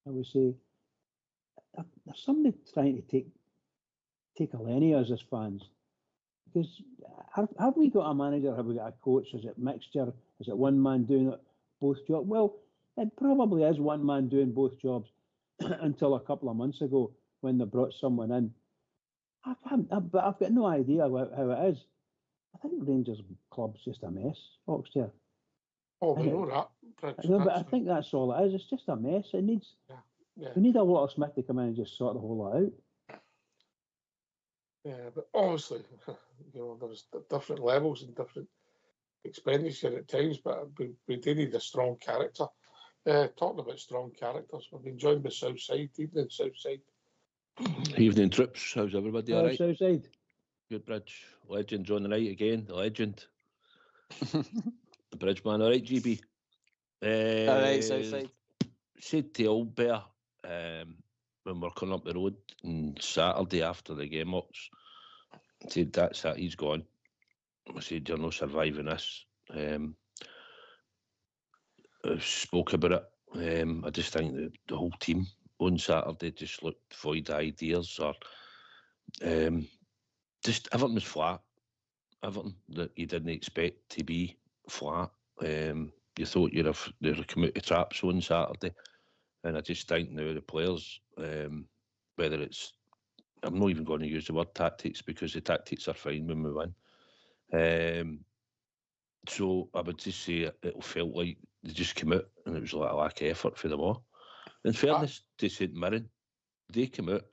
would say, there's somebody trying to take a Lenny as his fans. Because have we got a manager? Have we got a coach? Is it mixture? Is it one man doing both jobs? Well, it probably is one man doing both jobs until a couple of months ago when they brought someone in. But I've got no idea how it is. I think Rangers club's just a mess, Oxtail. Oh, we know that. But I think that's all it is. It's just a mess. It needs. Yeah. We need a lot of Smith to come in and just sort the whole lot out. Yeah, but obviously, there's different levels and different expenditure at times, but we do need a strong character. Talking about strong characters, we've been joined by Southside. Evening, Southside. Evening, Trips. How's everybody? All right? Southside. Good bridge. Legend on the night again. The legend. The bridge man. All right, GB. All right, Southside. Said to Old Bear when we're coming up the road on Saturday after the game ups, said that's it, he's gone. I said, you're not surviving this. I spoke about it. I just think that the whole team on Saturday just looked void of ideas, or just everything was flat. Everything that you didn't expect to be flat. You thought you'd have come out of traps on Saturday. And I just think now the players, whether it's, I'm not even going to use the word tactics because the tactics are fine when we win. So I would just say it felt like they just came out and it was like a lack of effort for them all. In fairness to St Mirren, they came out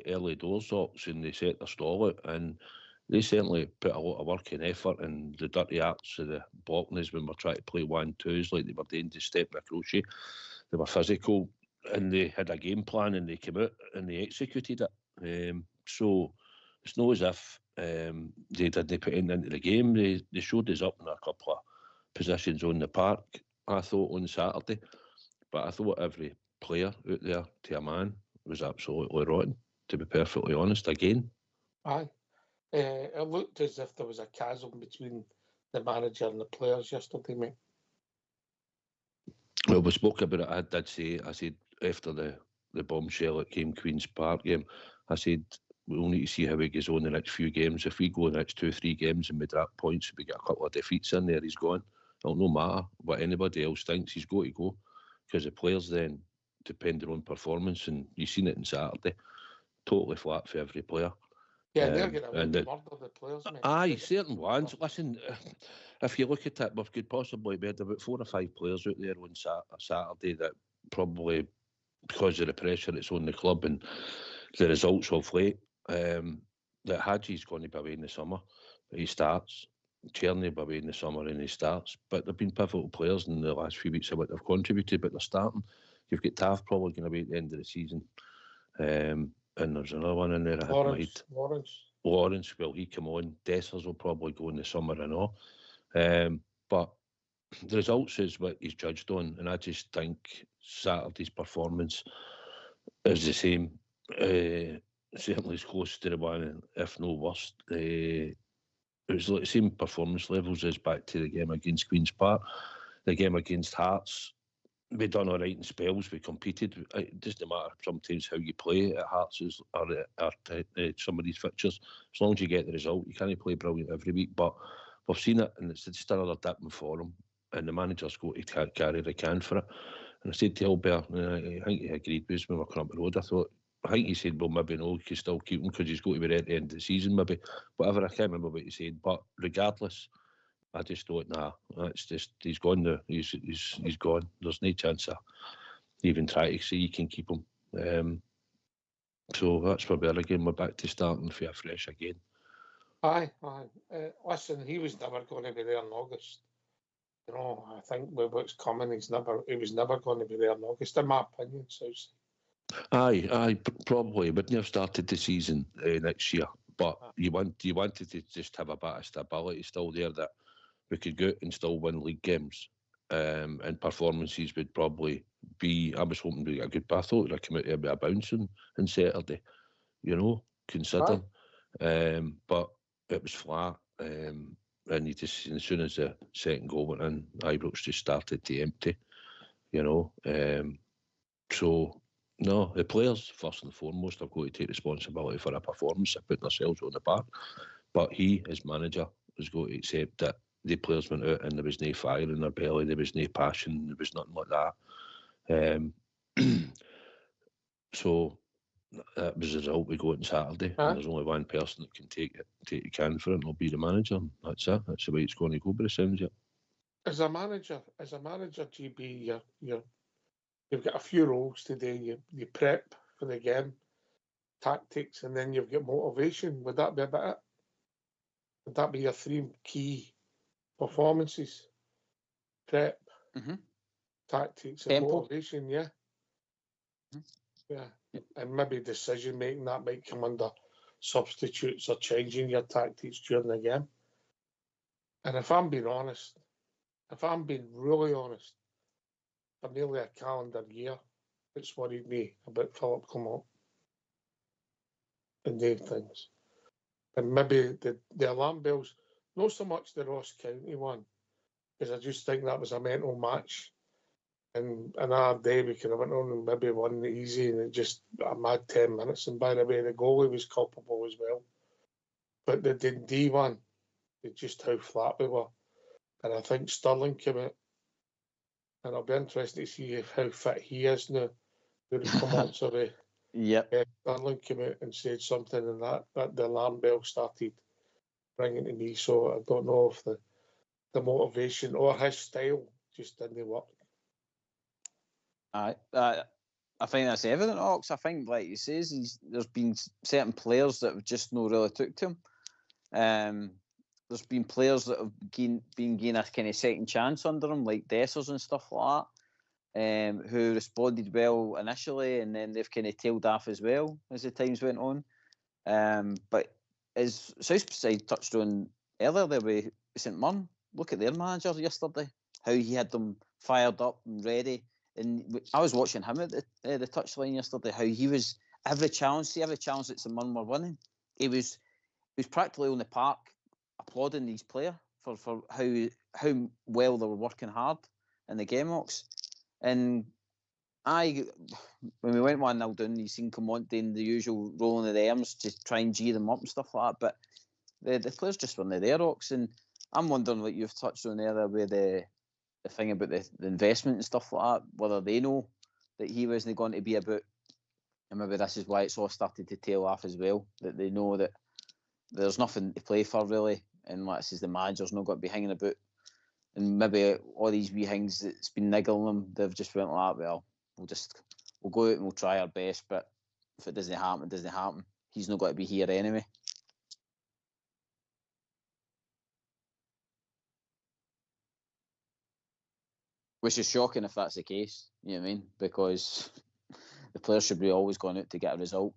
early doors, and they set their stall out, and they certainly put a lot of work and effort, and the dirty arts of the blockness when we're trying to play 1-2s like they were doing to step the crochet. They were physical and they had a game plan and they came out and they executed it. So it's not as if they didn't put into the game. They showed us up in a couple of positions on the park, I thought, on Saturday. But I thought every player out there, to a man, was absolutely rotten, to be perfectly honest, again. Aye. It looked as if there was a chasm between the manager and the players yesterday, mate. Well, we spoke about it. I said after the bombshell at Queen's Park game, I said we'll need to see how he goes on the next few games. If we go the next 2 or 3 games and we drop points, we get a couple of defeats in there, he's gone. It'll no matter what anybody else thinks, he's got to go. Because the players then depend on performance, and you've seen it on Saturday. Totally flat for every player. Yeah, they're getting away with murder, the players, mate. Aye, certain ones. Listen, if you look at it, we could possibly be had about 4 or 5 players out there on Saturday that probably, because of the pressure that's on the club and the results of late, that Hadji's going to be away in the summer. He starts. Cherny will be away in the summer and he starts. But there have been pivotal players in the last few weeks of what they've contributed, but they're starting. You've got Taff probably going to be at the end of the season. And there's another one in there. Lawrence. Well, he come on. Dessers will probably go in the summer and all. But the results is what he's judged on, and I just think Saturday's performance is the same. Certainly as close to the one, if no worse. It was like the same performance levels as back to the game against Queen's Park. The game against Hearts, we done all right in spells. We competed. It doesn't matter sometimes how you play at Hearts or at some of these fixtures. As long as you get the result, you can't play brilliant every week. But we've seen it, and it's just another dipping for him. And the manager's got to carry the can for it. And I said to Albert, I think he agreed with us when we were coming up the road. I think he said, well, maybe no, you can still keep him because he's got to be there at the end of the season, maybe. Whatever, I can't remember what he said. But regardless, I just thought, nah, it's just, he's gone now. He's gone. There's no chance of even trying to see you can keep him. So that's where we are again. We're back to starting for fresh again. Aye. Listen, he was never going to be there in August. You know, I think with what's coming, he was never going to be there in August, in my opinion. So, Aye, probably. Wouldn't have started the season next year. But you wanted to just have a bit of stability still there, that we could go out and still win league games, and performances would probably be. I was hoping to get a good. I thought I'd come out here with a bouncing on Saturday, considering. But it was flat, and you just, as soon as the second goal went in, Ibrox just started to empty, So no, the players first and foremost have got to take responsibility for a performance and putting themselves on the park. But he, as manager, has got to accept that the players went out and there was no fire in their belly, there was no passion, there was nothing like that. So that was the result. We go on Saturday, and there's only one person that can take the can for it, and it'll be the manager. That's it. That's the way it's going to go, by the sounds of it. As a manager, GB, you've got a few roles today. You prep for the game, tactics, and then you've got motivation. Would that be about it? Would that be your three key performances? Prep, tactics, and motivation, yeah? Yeah. And maybe decision making, that might come under substitutes or changing your tactics during the game. And if I'm being really honest, for nearly a calendar year, it's worried me about Philip Clement and Dave things. And maybe the alarm bells, not so much the Ross County one, because I just think that was a mental match. And another day we could have went on and maybe won it easy, and it just a mad 10 minutes. And by the way, the goalie was culpable as well. But the D one, it's just how flat we were. And I think Sterling came out, and I'll be interested to see how fit he is now. Yep. Sterling came out and said something, and that the alarm bell started ringing to me. So I don't know if the motivation or his style just didn't work. I think that's evident, Ox. I think, like he says, there's been certain players that have just not really took to him. There's been players that have been given a kind of second chance under him, like Dessers and stuff like that, who responded well initially, and then they've kind of tailed off as well as the times went on. But as Southside touched on earlier there with St Mirren, look at their manager yesterday, how he had them fired up and ready. And I was watching him at the touchline yesterday, how he was every challenge that St Mirren were winning, he was practically on the park applauding these players for how well they were working hard in the game, Ox. And when we went 1-0 down, you seen Clement doing the usual rolling of the arms to try and G them up and stuff like that. But the players just weren't there, Ox. And I'm wondering, like you've touched on earlier, with the thing about the investment and stuff like that, whether they know that he wasn't going to be about, and maybe this is why it's all started to tail off as well, that they know that there's nothing to play for really, and like this is the manager's not got to be hanging about, and maybe all these wee things that's been niggling them, they've just went like, well, we'll go out and we'll try our best, but if it doesn't happen, it doesn't happen. He's not got to be here anyway. Which is shocking if that's the case, you know what I mean? Because the players should be always going out to get a result.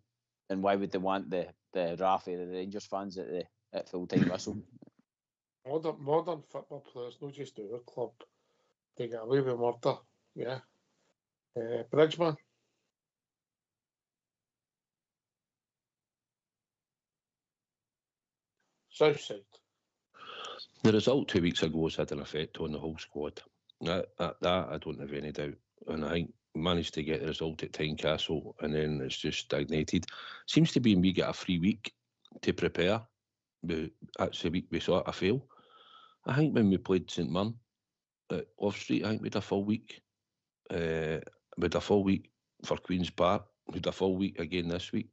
And why would they want the Rafi, the Rangers fans at full-time whistle? Modern football players, not just our club, they get away with murder, yeah. Bridgeman. Southside. The result 2 weeks ago has had an effect on the whole squad. That I don't have any doubt. And I think we managed to get the result at Tynecastle, and then it's just stagnated. Seems to be we get a free week to prepare. That's the week we sort of fail. I think when we played St Mirren at Off Street, I think we had a full week. We had a full week for Queen's Park. We had a full week again this week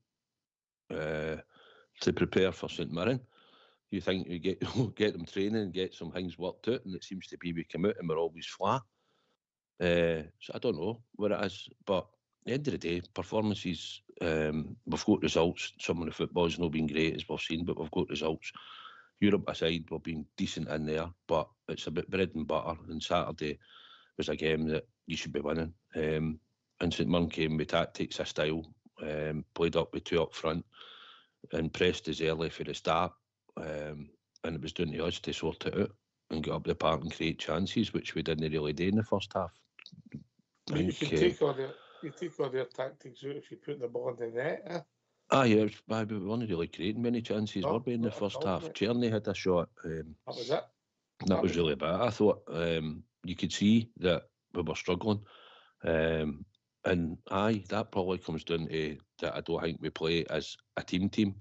to prepare for St Mirren. You think you get them training and get some things worked out, and it seems to be we come out and we're always flat. So I don't know what it is, but at the end of the day, performances, we've got results. Some of the football's not been great as we've seen, but we've got results. Europe aside, we've been decent in there, but it's a bit bread and butter. And Saturday was a game that you should be winning. And St Mirren came with tactics, a style, played up with two up front. and pressed us early for the start, and it was down to us to sort it out and get up the park and create chances, which we didn't really do in the first half. You can take all their tactics out if you put the ball in the net. Yeah, we weren't really creating many chances, were we, in the first half? Mate. Tierney had a shot. That was it. That was really bad. I thought you could see that we were struggling. And that probably comes down to that I don't think we play as a team.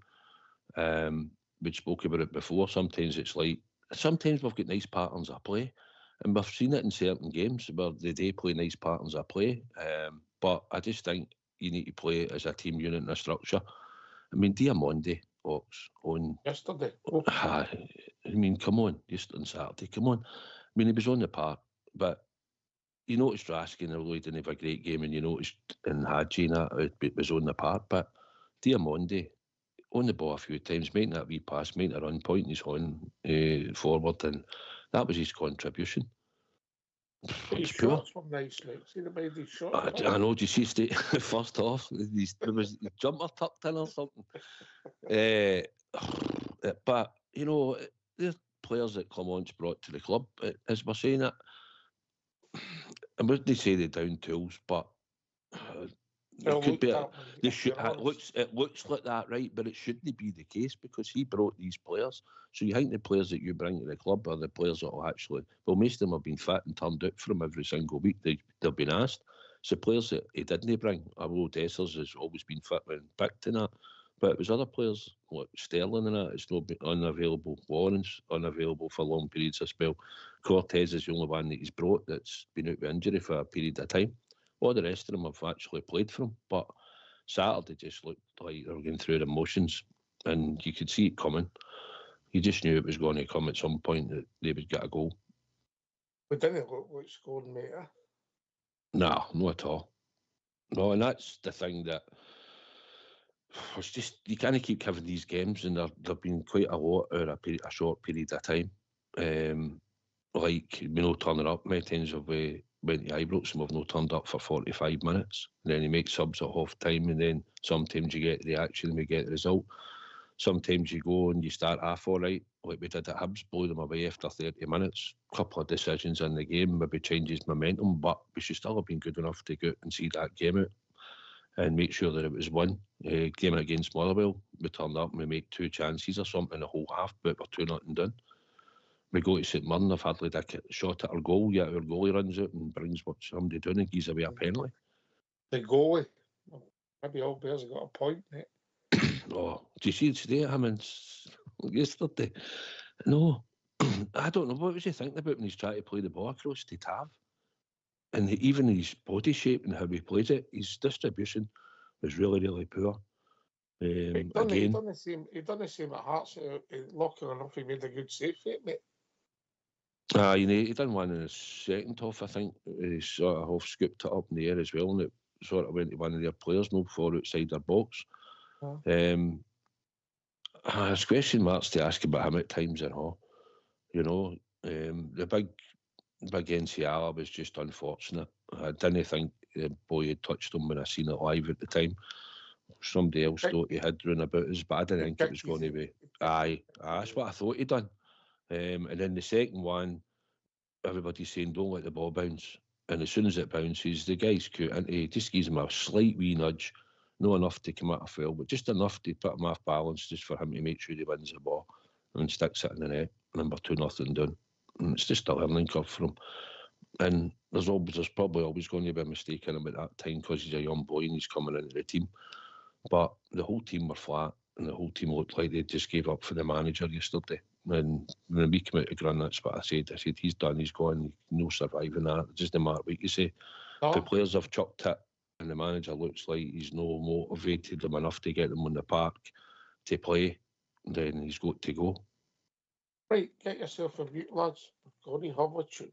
We spoke about it before. Sometimes we've got nice patterns of play, and we've seen it in certain games where they play nice patterns of play. But I just think you need to play as a team unit and a structure. I mean, Diamondi, Ox, on yesterday. I mean, come on, just on Saturday, come on. I mean, he was on the park, but you noticed Raskin, although he didn't have a great game, and you noticed in Hadji and that it was on the park, but Diamondi on the ball a few times, making that wee pass, making a run, pointing his horn forward, and that was his contribution. His shots were nice, mate. See the way these shots. I know. Do you see first off? There was a jumper tucked in or something. But you know, they're players that Clement's brought to the club. As we're saying it, I wouldn't say they're down tools, but it could be. It looks like that, right? But it shouldn't be the case because he brought these players. So you think the players that you bring to the club are the players that will actually? Well, most of them have been fit and turned out for him every single week. They've been asked. So players that he didn't bring, although Dessers has always been fit and picked in that. But it was other players like Sterling and that. It's not been unavailable. Lawrence unavailable for long periods of spell. Cortez is the only one that he's brought that's been out with injury for a period of time. All the rest of them have actually played for him. But Saturday just looked like they were going through the motions, and you could see it coming. You just knew it was going to come at some point that they would get a goal. But didn't look like scoring, mate. Nah, not at all. No, and that's the thing that it's just you can't keep having these games, and there've been quite a lot over a short period of time. Like turning up. Many times we went to Ibrox and we've not turned up for 45 minutes. And then you make subs at half time, and then sometimes you get the action and we get the result. Sometimes you go and you start half all right, like we did at Hibs, blow them away after 30 minutes. A couple of decisions in the game maybe changes momentum, but we should still have been good enough to go out and see that game out and make sure that it was won. Game against Motherwell, we turned up and we make 2 chances or something in the whole half, but we're 2-0 done. We go to St Mirren, I've hardly a shot at our goal, yet our goalie runs out and brings what somebody doing and gives away a penalty. The goalie, maybe all Bears have got a point, mate. Oh, do you see today at him yesterday? No, I don't know. What was he thinking about when he's trying to play the ball across to Tav? And even his body shape and how he plays it, his distribution was really, really poor. He done the same at Hearts. Lucky enough, he made a good save for it, mate. He done one in the second half, I think. He sort of half scooped it up in the air as well, and it sort of went to one of their players, no far outside their box. There's question marks to ask about him at times and all. You know, the big NCR was just unfortunate. I didn't think the boy had touched him when I seen it live at the time. Somebody else thought he had run about us, but I didn't think it was going to be. Aye, that's what I thought he'd done. And then the second one, everybody's saying don't let the ball bounce. And as soon as it bounces, the guy's cute, and he just gives him a slight wee nudge, not enough to come out of foul, but just enough to put him off balance, just for him to make sure he wins the ball and sticks it in the net. And we're 2-0 done. And it's just a learning curve for him. And there's probably always going to be a mistake in him at that time because he's a young boy and he's coming into the team. But the whole team were flat, and the whole team looked like they just gave up for the manager yesterday. And when we came out of Grun, that's what I said. I said, he's done, he's gone, no surviving that. It doesn't matter what you say. Oh. The players have chucked it, and the manager looks like he's no motivated them enough to get them on the park to play, then he's got to go. Right, get yourself a mute, lads. We're going to have a tune.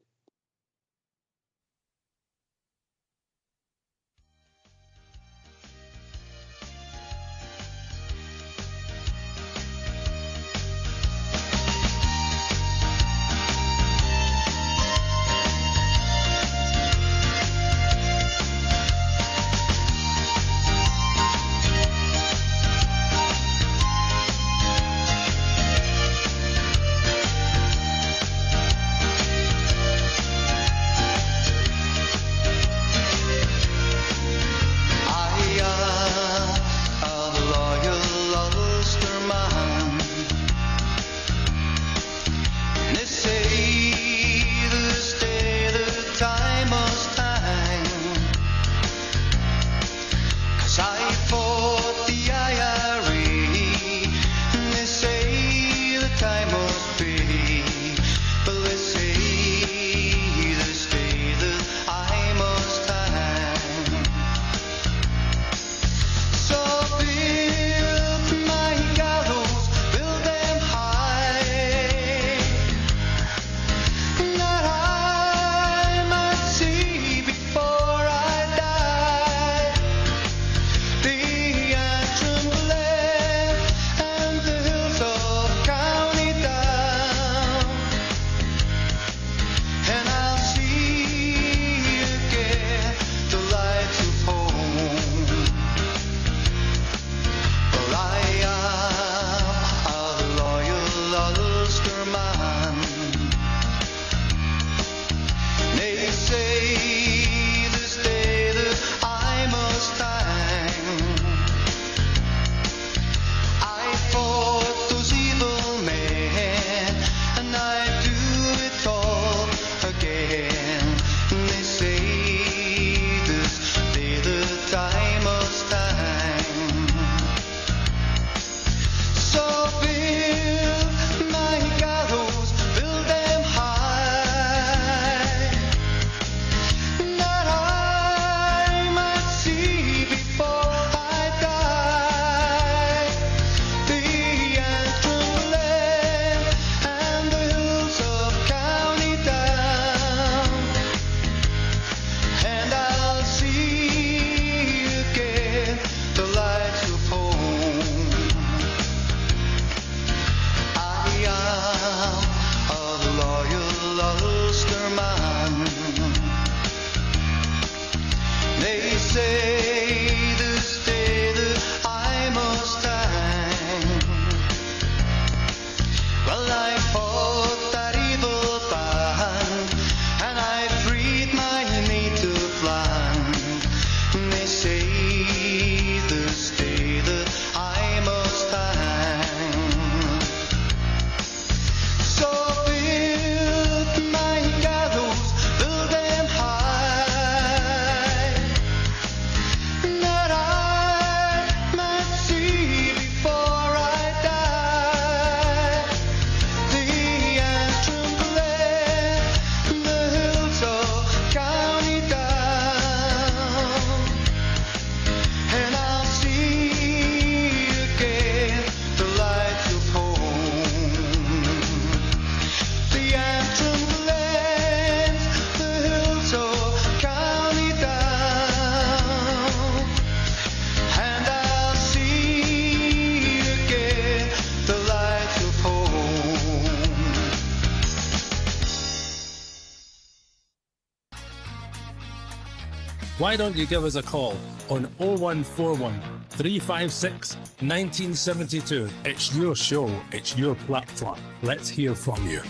Why don't you give us a call on 0141 356 1972? It's your show, it's your platform. Let's hear from you.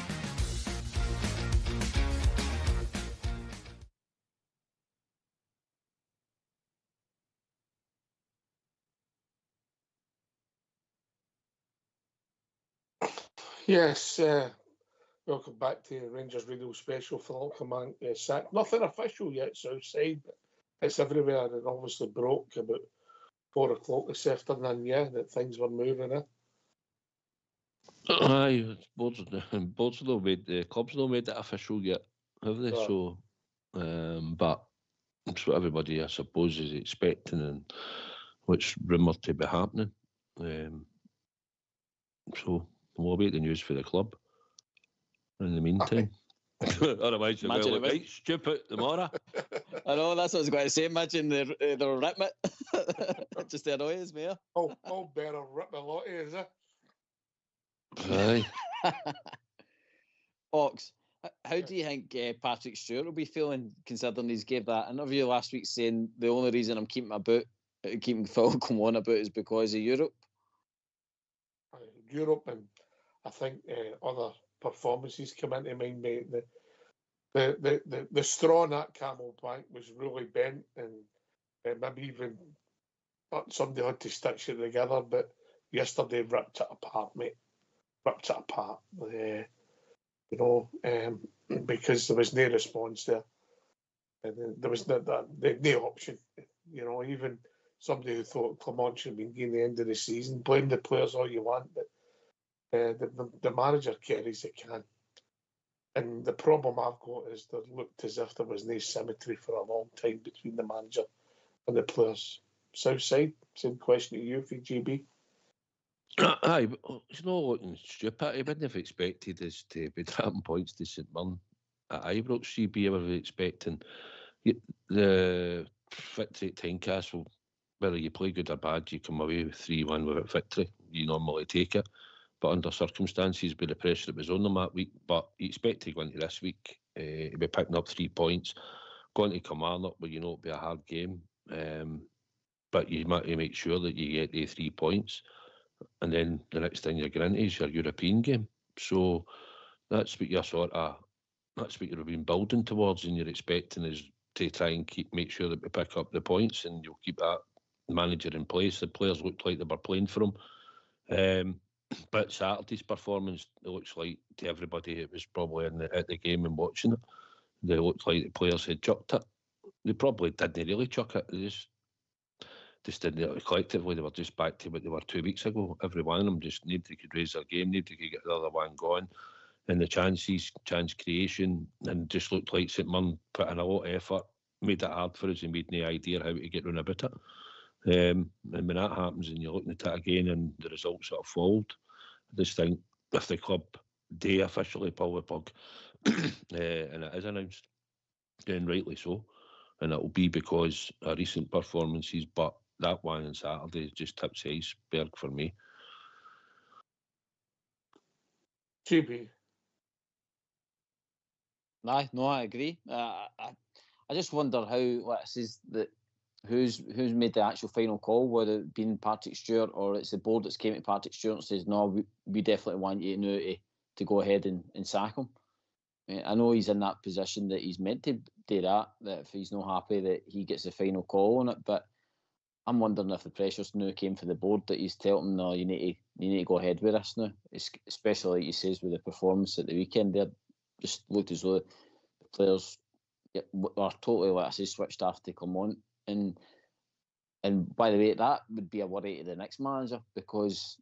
Yes, welcome back to Rangers Radio Special for Command Sack. Nothing official yet, Southside, but it's everywhere, and obviously broke about 4 o'clock this afternoon, that things were moving in. Aye, boards not made the clubs not made it official yet, have they? Right. So, but it's what everybody, I suppose, is expecting, and what's rumoured to be happening. So we'll wait the news for the club. In the meantime, otherwise you're going to look right stupid tomorrow. I know, that's what I was going to say. Imagine they'll rip it. Just to annoy us, Mayor. Oh, better rip a lot, is it? Aye. Ox, how do you think Patrick Stewart will be feeling, considering he's gave that interview last week saying the only reason I'm keeping Phil come on about is because of Europe? Europe, and I think other performances come into mind, mate. The straw on that camel bank was really bent, and maybe even somebody had to stitch it together, but yesterday ripped it apart, mate. Ripped it apart. Because there was no response there. And there was no option. Even somebody who thought Clement should have been getting the end of the season, blame the players all you want, but the manager carries the can. And the problem I've got is there looked as if there was no symmetry for a long time between the manager and the players. Southside, same question to you, VGB. Aye, but it's not looking stupid. I wouldn't have expected us to be dropping points to St Mirren at Ibrox. CB, I was expecting the victory at Tynecastle. Whether you play good or bad, you come away with 3-1 without victory. You normally take it. But under circumstances, with the pressure that was on them that week, but you expect to go into this week, to be picking up 3 points. Going to Kilmarnock, where it'll be a hard game. But you might make sure that you get the 3 points. And then the next thing you're going into is your European game. So that's what that's what you've been building towards, and you're expecting is to try and make sure that we pick up the points, and you'll keep that manager in place. The players looked like they were playing for him. But Saturday's performance, it looks like to everybody it was probably at the game and watching it, they looked like the players had chucked it. They probably didn't really chuck it. They just didn't collectively. They were just back to what they were 2 weeks ago. Every one of them just nobody could raise their game, nobody could get the other one going. And the chance creation, and just looked like St Mirren put in a lot of effort, made it hard for us and made no idea how to get round about it. And when that happens and you're looking at it again and the results sort of followed, I just think if the club do officially pull the plug and it is announced, then rightly so. And it will be because of recent performances, but that one on Saturday just tips the iceberg for me. GB. No, I agree. I just wonder how who's made the actual final call, whether it been Patrick Stewart or it's the board that's came to Patrick Stewart and says, no, we definitely want you now to go ahead and sack him. I know he's in that position that he's meant to do that if he's not happy that he gets the final call on it, but I'm wondering if the pressures now came for the board that he's telling them, no, you need to go ahead with this now, especially like he says with the performance at the weekend there. Just looked as though the players are totally, like I say, switched off to Clement. And by the way, that would be a worry to the next manager, because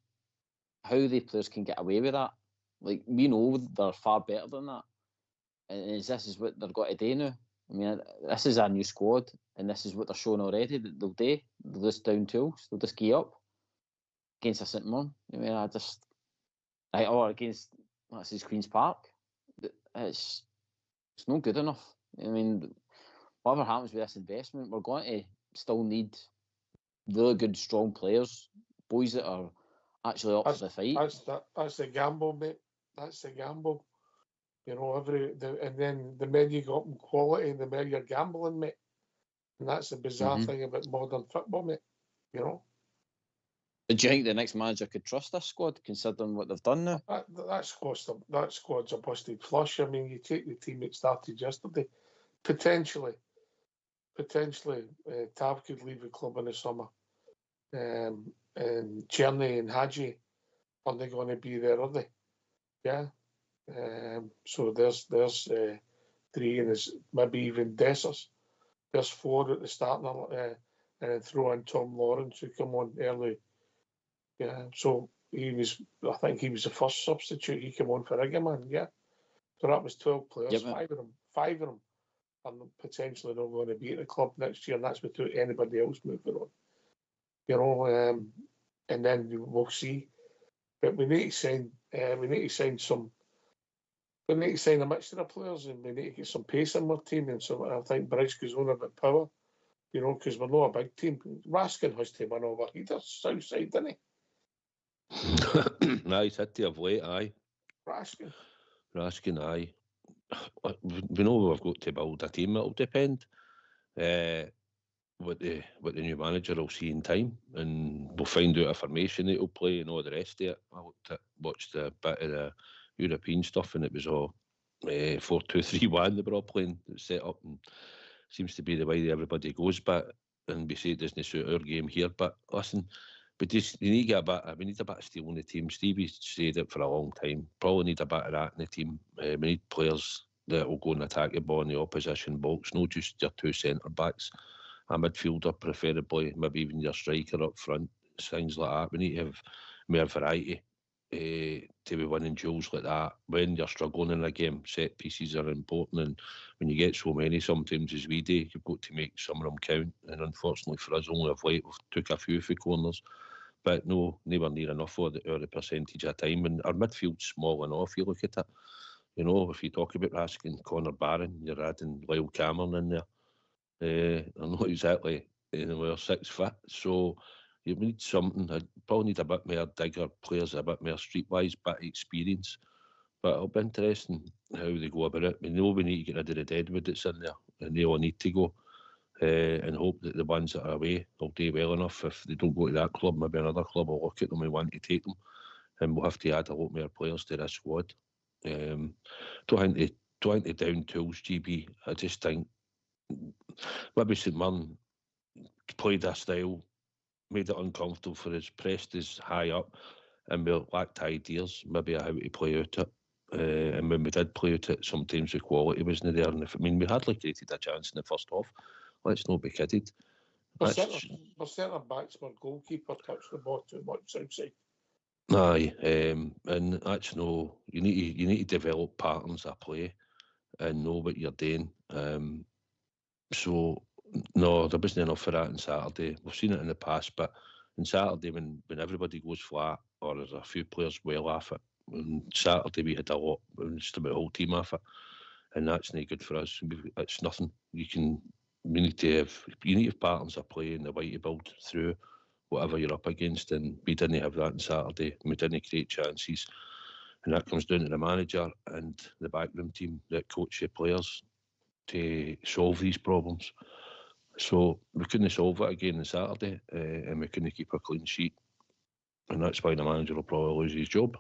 how the players can get away with that, like, we know they're far better than that. And this is what they've got to do now. I mean, this is a new squad, and this is what they're showing already that they'll do. They'll just down tools. They'll just gear up against a St Mirren. I mean, or against, let's say, Queen's Park. It's not good enough. I mean, whatever happens with this investment, we're going to still need really good, strong players, boys that are actually up for the fight. That's the gamble, mate. That's the gamble. And then the more you got in quality, the more you're gambling, mate. And that's the bizarre thing about modern football, mate. You know. Do you think the next manager could trust this squad, considering what they've done now? That squad's a busted flush. I mean, you take the team that started yesterday. Potentially, Tav could leave the club in the summer. And Cherny and Hadji are they going to be there, are they? Yeah. So there's 3, and there's maybe even Dessers. There's 4 at the start, and then throw in Tom Lawrence, who come on early. Yeah, so I think he was the first substitute. He came on for Iggerman, yeah. So that was 12 players, Yep. 5 of them are potentially not going to be at the club next year, and that's without anybody else moving on. You know, and then we'll see. But we need to sign a mixture of players, and we need to get some pace in our team. And so I think Bridge goes on a bit power, you know, because we're not a big team. Raskin has to win over. He does Southside, didn't he? Aye, he's had to have late, aye. Raskin, aye. We know we've got to build a team. It'll depend what the new manager will see in time, and we'll find out a formation that he'll play and all the rest of it. I watched a bit of the European stuff, and it was all 4-2-3-1 they were all playing set up, and seems to be the way that everybody goes. But and we say it doesn't suit our game here. But listen, we need to get we need a bit of steel in the team. Stevie's said it for a long time. Probably need a bit of that in the team. We need players that will go and attack the ball in the opposition box, not just your 2 centre backs, a midfielder preferably, maybe even your striker up front, things like that. We need to have more variety to be winning duels like that. When you're struggling in a game, set pieces are important, and when you get so many sometimes as we do, you've got to make some of them count. And unfortunately for us, only of late, we've took a few for corners, but no, nowhere near enough for the percentage of time. And our midfield's small enough, if you look at it. You know, if you talk about Raskin, Conor Barron, you're adding Lyle Cameron in there. They're not exactly anywhere 6 foot, so you need something. I probably need a bit more digger players, a bit more streetwise, bit of experience. But it'll be interesting how they go about it. We know we need to get rid of the deadwood that's in there, and they all need to go. And hope that the ones that are away will do well enough. If they don't go to that club, maybe another club will look at them and want to take them, and we'll have to add a lot more players to this squad. Don't think they down tools, GB. I just think maybe St Mirren played a style, made it uncomfortable for us, pressed us high up, and we lacked ideas maybe how to play out it. And when we did play out it, sometimes the quality wasn't there. And we hardly created a chance in the first half. Let's not be kidded. Our centre backs were goalkeeper touched the ball too much outside. Aye, and that's no. You need to develop patterns of play and know what you're doing. So no, there wasn't enough for that on Saturday. We've seen it in the past, but on Saturday when everybody goes flat or there's a few players well off it, on Saturday we had a lot, just about the whole team off it, and that's not good for us. It's nothing. You need to have patterns of play and the way to build through whatever you're up against, and we didn't have that on Saturday. We didn't create chances, and that comes down to the manager and the backroom team that coach the players to solve these problems. So we couldn't solve it again on Saturday, and we couldn't keep a clean sheet, and that's why the manager will probably lose his job,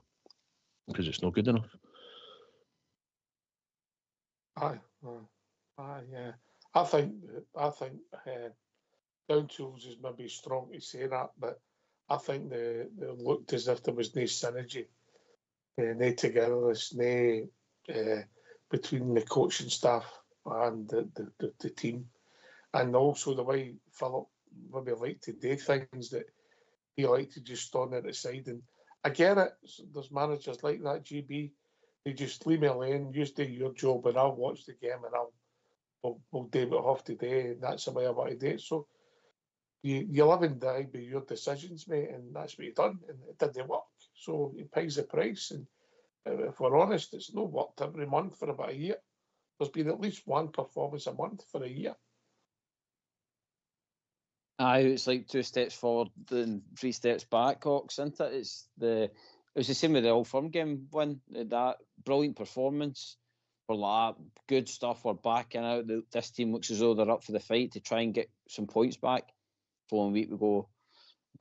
because it's not good enough. Aye, yeah. I think down tools is maybe strong to say that, but I think they looked as if there was no synergy, no togetherness, no between the coaching staff and the team, and also the way Philip maybe liked to do things, that he liked to just stand at the side. And I get it. There's managers like that, GB. They just leave me alone. You do your job, and I'll watch the game, and we'll do what I have to do, and that's the way I want to do it. So you live and die by your decisions, mate, and that's what you've done, and it didn't work. So he pays the price, and if we're honest, it's not worked every month for about a year. There's been at least one performance a month for a year. Aye, it's like 2 steps forward and 3 steps back, Hawks, isn't it? It was the same with the Old Firm game win. That brilliant performance. we're like, good stuff, we're backing out. This team looks as though they're up for the fight to try and get some points back. Following week we go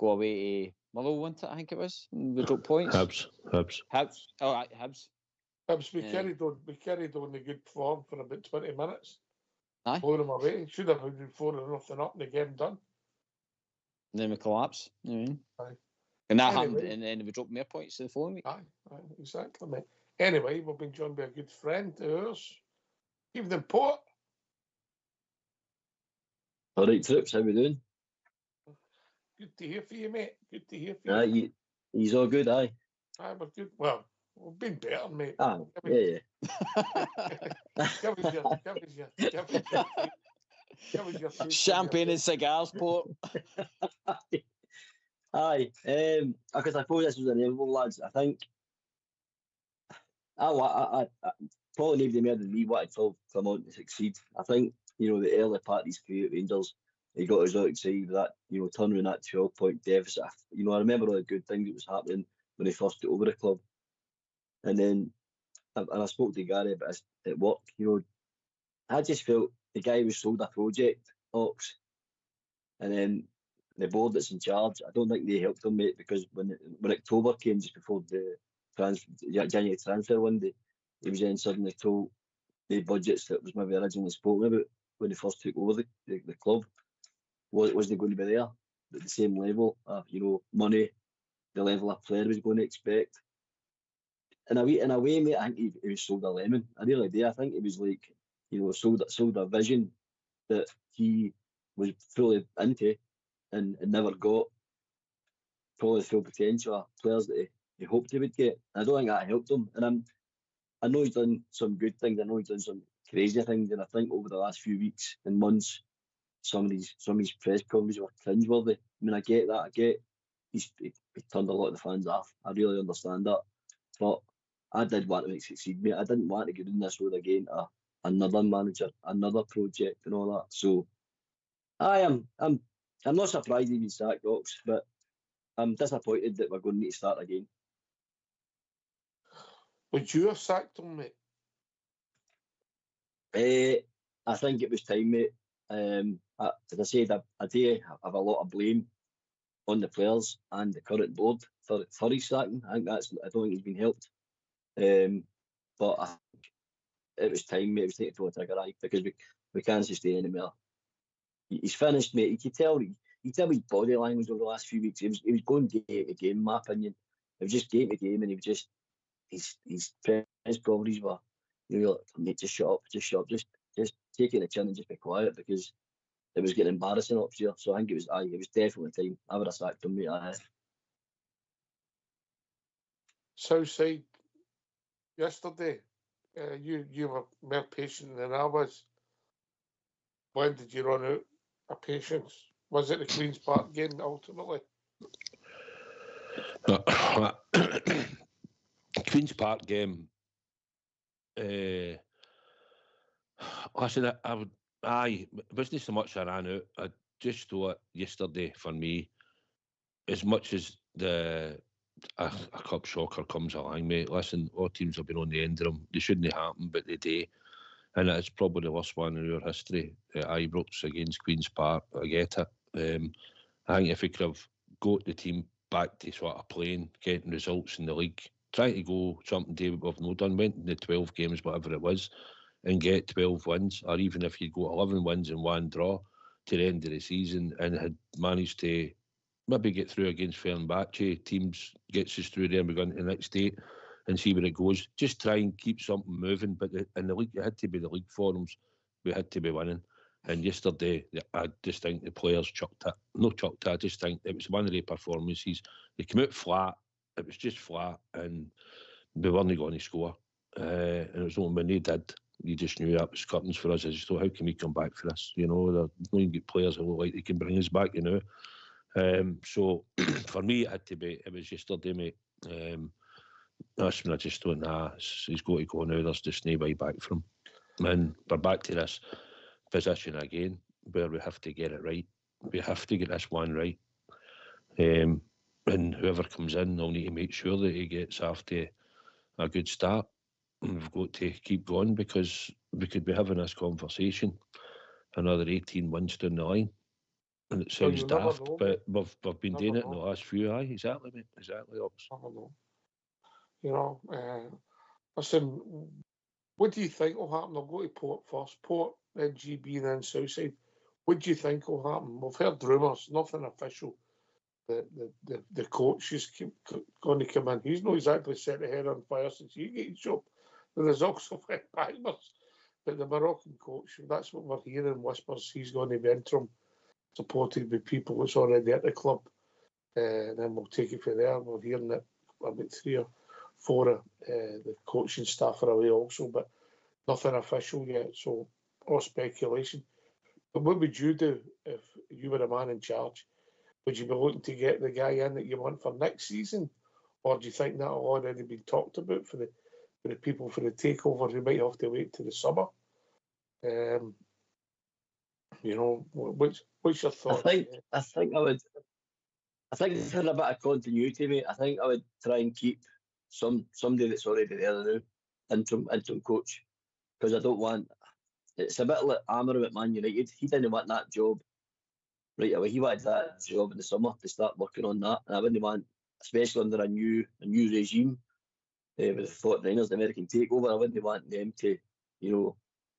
away to Motherwell, wasn't it? I think it was. We dropped points. Hibs. Oh, right, Hibs. We carried on the good form for about 20 minutes. Aye. Blowing them away. Should have been 4-0 up and the game done. And then we collapse. You know what I mean? Aye. And that Anyway. happened, and then we dropped more points the following week. Aye, exactly, mate. Anyway, we've been joined by a good friend of ours. Evening, Port. All right, Trips, how we doing? Good to hear from you, mate. Good to hear from you. Aye, he's all good, aye. Aye, we're good. Well, we've been better, mate. Ah, yeah. Give us your Champagne and cigars, Port. Aye, because I suppose this was an inevitable, lads. I think I probably nobody more than me wanted Phil Clement to succeed. I think, the early part of his career at Rangers, he got us out excited with that, turning that 12-point deficit. I remember all the good things that was happening when he first took over the club. And then, and I spoke to Gary about this at work, I just felt the guy was sold a project, Ox. And then the board that's in charge, I don't think they helped him, mate, because when October came, just before the January transfer window, he was then suddenly told the budgets that was maybe originally spoken about when he first took over the club wasn't going to be there at the same level of, money, the level of player was going to expect. In a way, mate, I think he was sold a lemon. I really do. I think it was like, sold a vision that he was fully into and never got probably the full potential of players that he hoped he would get. I don't think that helped him. And I know he's done some good things. I know he's done some crazy things. And I think over the last few weeks and months, some of his press conferences were cringeworthy. I mean, I get that. I get he turned a lot of the fans off. I really understand that. But I did want to succeed, mate. I didn't want to get in this road again to another manager, another project, and all that. So I'm not surprised he's been sacked, Ox, but I'm disappointed that we're going to need to start again. Would you have sacked him, mate? I think it was time, mate. As I said, I do have a lot of blame on the players and the current board for his sacking. I don't think he's been helped. But I think it was time, mate. It was time to pull the trigger, because we can't sustain anymore. He's finished, mate. You can tell his body language over the last few weeks. He was going game to game, in my opinion. It was just game to game, and he was just his press conferences were, like, mate, just shut up, just take it in the chin and just be quiet, because it was getting embarrassing up here. So I think it was definitely time. I would have sacked him, mate. Southside, yesterday, you were more patient than I was. When did you run out of patience? Was it the Queen's Park game ultimately? Queen's Park game. Listen, it wasn't so much I ran out. I just thought yesterday for me, as much as a cup shocker comes along, mate. Listen, all teams have been on the end of them. They shouldn't happen, but they do. And it's probably the worst one in our history. Ibrox against Queen's Park. I get it. I think if we could have got the team back to sort of playing, getting results in the league, trying to go something David we've not done, went in the 12 games, whatever it was, and get 12 wins, or even if you go 11 wins and 1 draw to the end of the season, and had managed to maybe get through against Fenerbahce, teams gets us through there, and we go into the next 8 and see where it goes. Just try and keep something moving. But in the league, it had to be the league forums. We had to be winning. And yesterday, I just think the players chucked it. Not chucked it, I just think it was one of the performances. They came out flat. It was just flat, and we weren't going to score. And it was only when they did, you just knew that was curtains for us. I just thought, how can we come back for this? They're not even good players who look like they can bring us back, So for me, it was yesterday, mate. That's when I just thought, he's got to go now. There's just no way back from him. And we're back to this position again, where we have to get it right. We have to get this one right. And whoever comes in, they'll need to make sure that he gets off to a good start. we've got to keep going, because we could be having this conversation another 18 months down the line. And it sounds daft, but we've been doing it in the last few. Aye, exactly, mate. Exactly, Ox. I don't know. You know, listen, what do you think will happen? I'll go to Port first. Port, then GB, then Southside. What do you think will happen? We've heard rumours, nothing official. The coach is going to come in. He's not exactly set the head on fire since he got his job. There's also backwards. But the Moroccan coach, that's what we're hearing whispers, he's going to be interim, supported by people that's already at the club. And then we'll take it from there. We're hearing that about 3 or 4 of the coaching staff are away also, but nothing official yet. So, all speculation. But what would you do if you were a man in charge? Would you be looking to get the guy in that you want for next season? Or do you think that'll already been talked about for the people for the takeover who might have to wait till the summer? You know, what's your thoughts? I think for a bit of continuity, mate, I think I would try and keep somebody that's already there now, interim coach, because I don't want. It's a bit like Amram at Man United. He didn't want that job right away. He wanted that job in the summer to start working on that, and I wouldn't want, especially under a new regime with the 49ers, the American takeover. I wouldn't want them to, you know,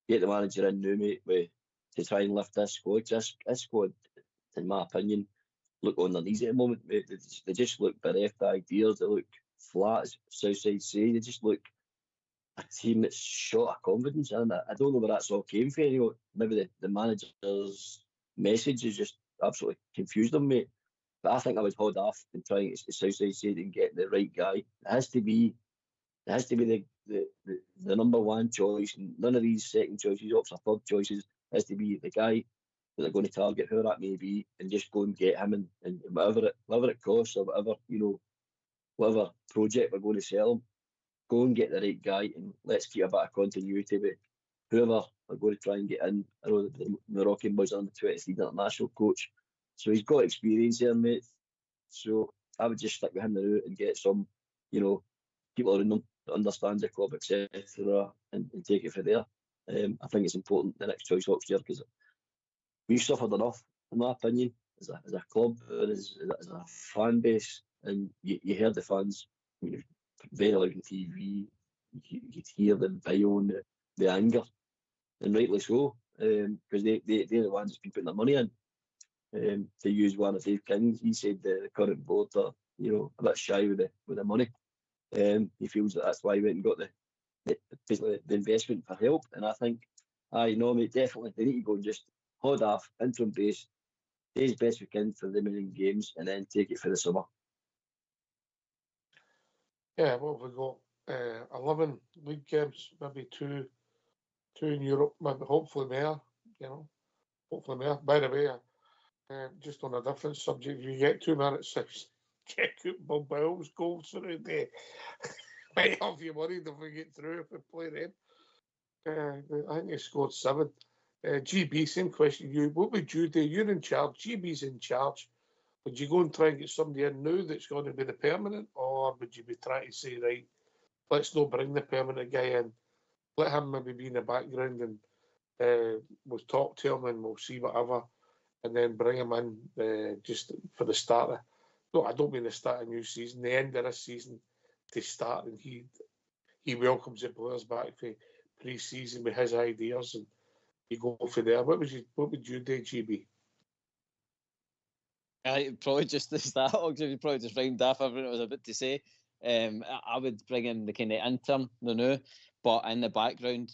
get the manager in now, mate, to try and lift this squad. This squad, in my opinion, look on their knees at the moment, mate. They just look bereft of ideas. They look flat, as Southside say. They just look a team that's short of confidence, and I don't know where that's all came from. You know, maybe the manager's message has just absolutely confused them, mate. But I think I would hold off and try, as Southside said, and get the right guy. It has to be the number one choice. None of these second choices, or third choices. It has to be the guy that they're going to target, whoever that may be, and just go and get him, and whatever it costs, or whatever, you know, whatever project we're going to sell him. Go and get the right guy, and let's keep a bit of continuity with whoever we're going to try and get in. I know the Moroccan boys on the 23 international coach, so he's got experience there, mate. So I would just stick with him now and get some, you know, people around them that understand the club, etc., and take it from there. I think it's important, the next choice option, because we've suffered enough, in my opinion, as a club, as a fan base, and you heard the fans. I mean, very loud on TV, you could hear them vile, the anger, and rightly so, because they're the ones that's been putting their money in. To use one of Dave King's, he said the current board are, you know, a bit shy with the money. He feels that's why he went and got the investment for help, and I think, mate, definitely they need to go and just hold off, interim base, do as best we can for the remaining games, and then take it for the summer. Yeah, what have we got? 11 league games, maybe two in Europe, maybe hopefully more, you know, hopefully more. By the way, just on a different subject, if you get 2 minutes, check out Bob Bell's goals for the day. Might have you worried if we get through, if we play them. I think he scored 7. GB, same question to you. What would you do? You're in charge. GB's in charge. Would you go and try and get somebody in now that's going to be the permanent, or would you be trying to say, right, let's not bring the permanent guy in, let him maybe be in the background, and we'll talk to him and we'll see whatever, and then bring him in just for the start of, no, I don't mean the start of new season, the end of this season to start, and he welcomes the players back for pre-season with his ideas, and you go for there. What would you do, GB? Probably just to start, you probably just rhymed off everything I was about to say. I would bring in the kind of interim, but in the background,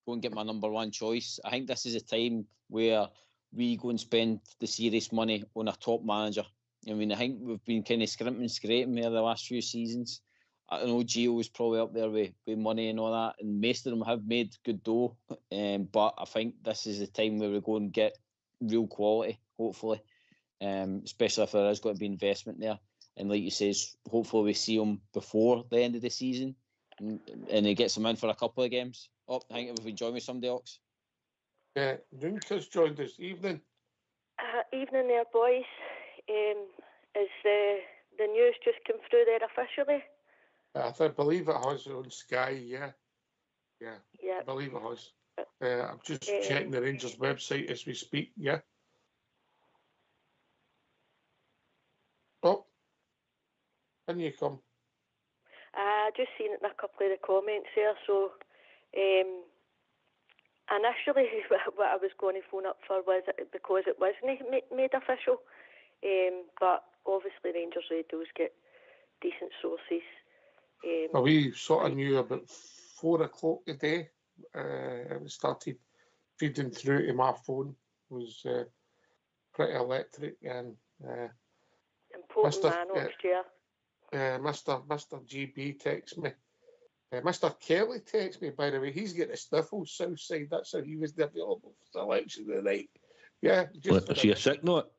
go and get my number one choice. I think this is a time where we go and spend the serious money on a top manager. I mean, I think we've been kind of scraping there the last few seasons. I know Gio was probably up there with money and all that, and most of them have made good dough. But I think this is the time where we go and get real quality, hopefully. Especially if there is going to be investment there, and like you says, hopefully we see him before the end of the season, and he gets him in for a couple of games. I think if we join with somebody else. Yeah, Duncan's joined us. Evening. Evening there, boys. Is the news just come through there officially? I believe it has on Sky. Yeah. Yeah, Yeah. I believe it has. I'm just checking the Rangers website as we speak. Yeah. Oh, in you come. I just seen it in a couple of the comments there. So, initially, what I was going to phone up for was because it wasn't made official. But obviously, Rangers Radio's get decent sources. Well, we sort of knew about 4 o'clock today. It started feeding through to my phone. It was pretty electric, and important man, Oxtia. Mr. GB texts me. Mr. Kelly texts me, by the way. He's getting a sniffles, Southside. That's how he was available for selection of the night. Yeah, just is he a sick note?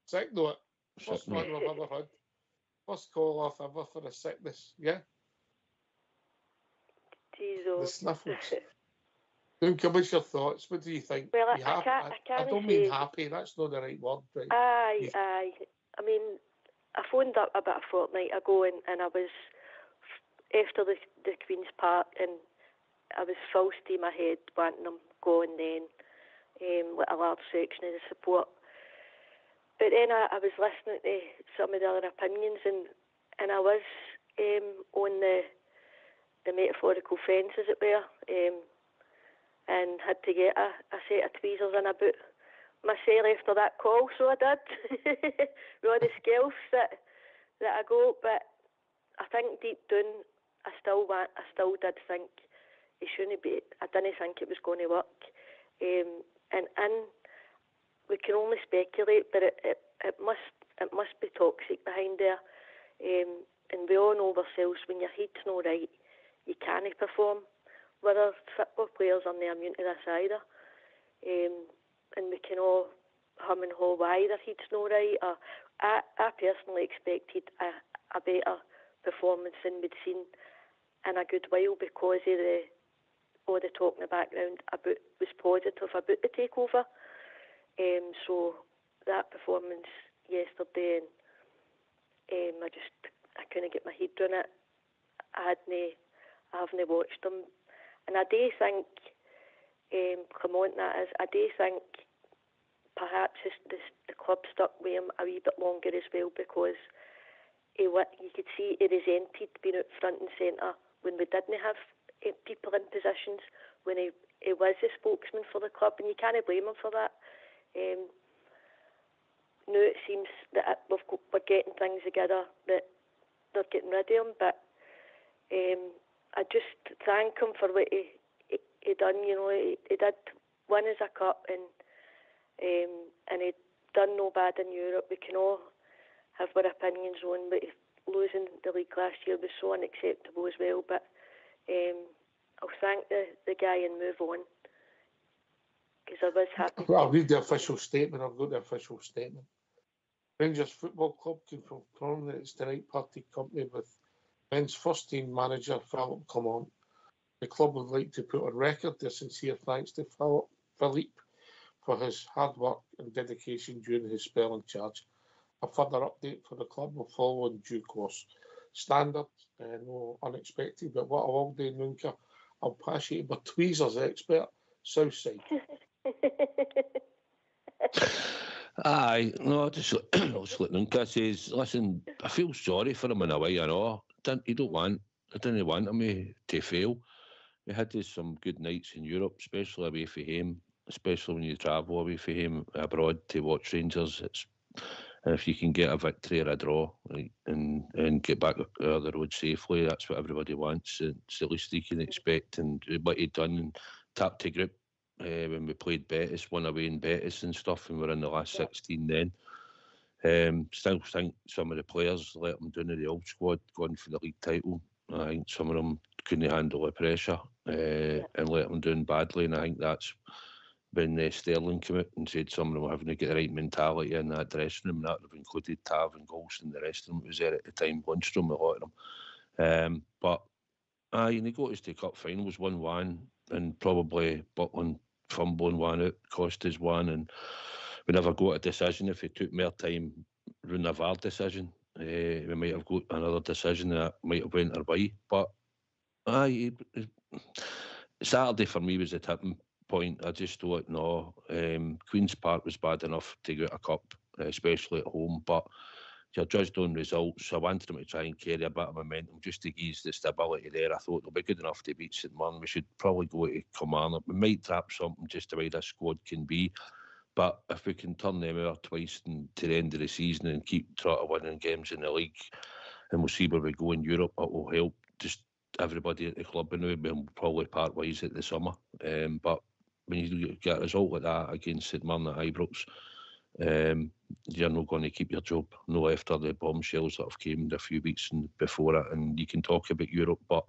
Sick note. First one I've ever had. First call off ever for a sickness. Yeah. Jesus. The sniffles. Duncan, what's your thoughts? What do you think? Well, I don't mean happy. That's not the right word. Right? Aye. I mean, I phoned up about a fortnight ago, and I was after the Queen's Park, and I was full steam ahead, wanting them going then, with a large section of the support. But then I was listening to some of the other opinions, and I was on the metaphorical fence, as it were, and had to get a set of tweezers in about myself after that call, so I did. With all the skills that I got, but I think deep down, I still did think it shouldn't be. I didn't think it was going to work, and we can only speculate, but it must be toxic behind there, and we all know ourselves when your head's not right, you can't perform. Whether football players are not immune to this either, and we can all hum and haw why their head's not right. I personally expected a better performance than we'd seen in a good while because of all the talk in the background was positive about the takeover. So that performance yesterday, and I couldn't get my head around it. I haven't watched them, and I do think, Clement, that is, I do think perhaps the club stuck with him a wee bit longer as well because you could see he resented being out front and centre when we didn't have people in positions, when he was the spokesman for the club, and you can't blame him for that. Now it seems that we're getting things together, that they're getting rid of him, but I just thank him for what he done. You know, he did win us a cup, and he done no bad in Europe. We can all have our opinions on, but losing the league last year was so unacceptable as well. But I'll thank the guy and move on, because I was happy. Well, I'll read the official statement. I've got the official statement. Rangers Football Club can confirm that it's the right party company with men's first team manager Philip Clement. The club would like to put on record their sincere thanks to Philippe for his hard work and dedication during his spell in charge. A further update for the club will follow in due course. Standard, no unexpected, but what I will do, Nunca, I'll pass you to my tweezers expert, Southside. Aye, no, just like Nunca says, listen, I feel sorry for him in a way, you know. I didn't want him to fail. We had some good nights in Europe, especially away from home, especially when you travel away from home abroad to watch Rangers. And if you can get a victory or a draw, right, and get back on the road safely, that's what everybody wants. It's the least you can expect. And what he'd done and tapped the group when we played Betis, won away in Betis and stuff, and we're in the last 16 then. Still think some of the players let them down in the old squad, going for the league title. I think some of them couldn't handle the pressure and let them down badly, and I think that's when Sterling came out and said some of them were having to get the right mentality in that dressing room. That would have included Tav and Golson and the rest of them. It was there at the time, Lundstrom, a lot of them. But and they got us to cup finals 1-1, and probably Butland fumbling one out cost us one, and we never got a decision. If it took more time round the VAR decision, we might have got another decision that might have went our way. But Saturday for me was a tipping point. I just thought, no, Queen's Park was bad enough to get a cup, especially at home, but you're judged on results. I wanted them to try and carry a bit of momentum just to ease the stability there. I thought they'll be good enough to beat St Mirren. We should probably go to Kilmarnock. We might trap something just the way this squad can be. But if we can turn them over twice to the end of the season and keep trying to winning games in the league, and we'll see where we go in Europe, it will help just everybody at the club. And we'll probably part ways at the summer. But when you get a result like that against St Mirren at Ibrox, you're not going to keep your job, no after the bombshells that have came a few weeks before it. And you can talk about Europe, but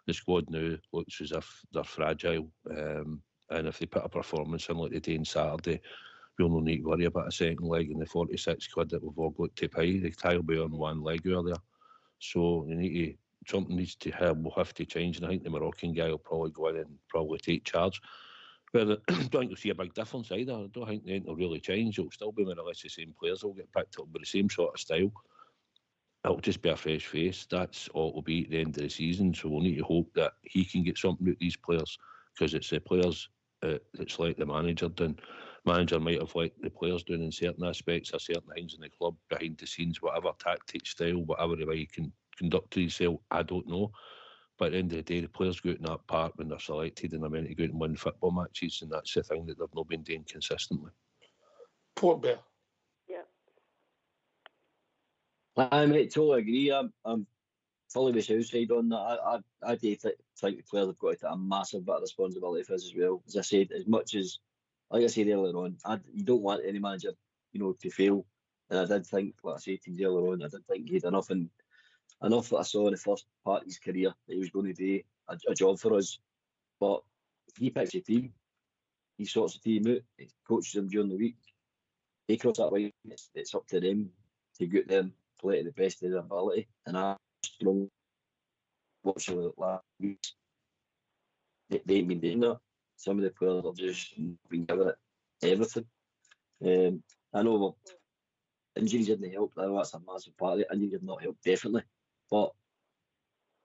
the squad now looks as if they're fragile. And if they put a performance in like they did on Saturday, we'll no need to worry about a second leg in the 46 quid that we've all got to pay. The tie will be on one leg earlier. So you need to, something needs to have, will have to change. And I think the Moroccan guy will probably go in and probably take charge. But I don't think you'll see a big difference either. I don't think anything will really change. It'll still be more or less the same players that will get picked up with the same sort of style. It'll just be a fresh face. That's all it will be at the end of the season. So we'll need to hope that he can get something out of these players, because it's the players that's like the manager doing. Manager might have let the players doing in certain aspects or certain things in the club behind the scenes, whatever tactic style, whatever way you can conduct yourself, I don't know. But at the end of the day, the players go out in that part when they're selected and they're meant to go out and win football matches, and that's the thing that they've not been doing consistently. Port Bear. Yeah. I mate, totally agree. I'm fully with Southside on that. I do think the players have got to take a massive bit of responsibility for this as well. As I said, as much as, like I said earlier on, you don't want any manager, to fail. And I did think, like I said to you earlier on, I did think he had enough that I saw in the first part of his career that he was going to do a job for us. But he picks a team, he sorts the team out, he coaches them during the week. They cross that line, it's up to them to get them play to the best of their ability. And I'm strong watching the last weeks. They ain't been doing that. Some of the players have just been giving it everything. I know injuries didn't help. I know that's a massive part of it. Injuries did not help, definitely. But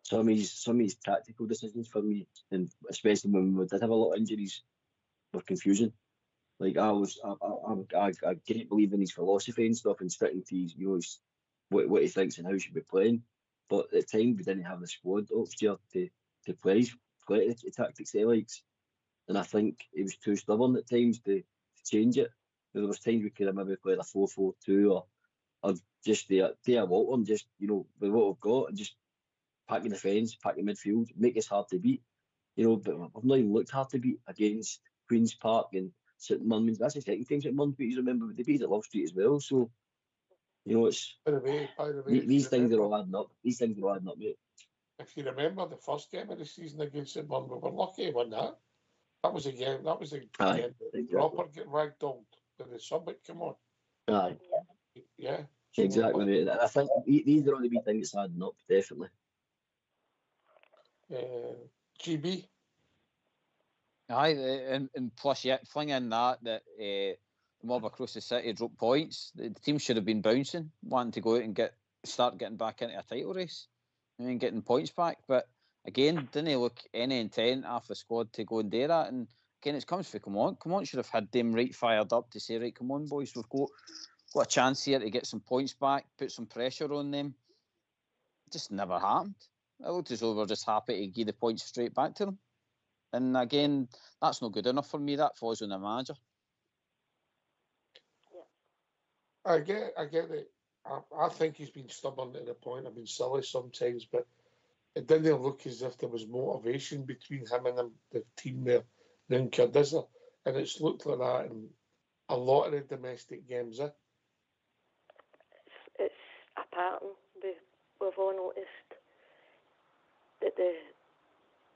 some of his tactical decisions for me, and especially when we did have a lot of injuries, were confusing. Like I can't believe in his philosophy and stuff and sticking to his, what he thinks and how he should be playing. But at times we didn't have the squad option to play the tactics he likes. And I think he was too stubborn at times to change it. There was times we could have maybe played a 4-4-2 or just do a Walton, just with what we've got, and just pack in the fence, pack in midfield, make us hard to beat. But I've not even looked hard to beat against Queen's Park and St Mirren. That's the second time St Mirren beat. You remember they beat at Love Street as well. So it's By the way, these things are all adding up. These things are all adding up, mate. If you remember the first game of the season against St Mirren, we were lucky to win that. That was a game. That was a game that proper get ragdolled when the Summit come on. Aye. Yeah. Exactly, mate. I think these are all the wee things that's adding up, definitely. GB. Aye, and plus, fling in that the mob across the city dropped points. The team should have been bouncing, wanting to go out and start getting back into a title race. Getting points back. But again, didn't look any intent off the squad to go and do that. And again, it comes for Come On should have had them right fired up to say, right, come on, boys, we've got a chance here to get some points back, put some pressure on them. It just never happened. It looked as though we were just happy to give the points straight back to them. And again, that's not good enough for me. That falls on the manager. I get it. I think he's been stubborn to the point. I've been silly sometimes, but it didn't look as if there was motivation between him and the team there in Cardizza. And it's looked like that in a lot of the domestic games. It's a pattern. We've all noticed that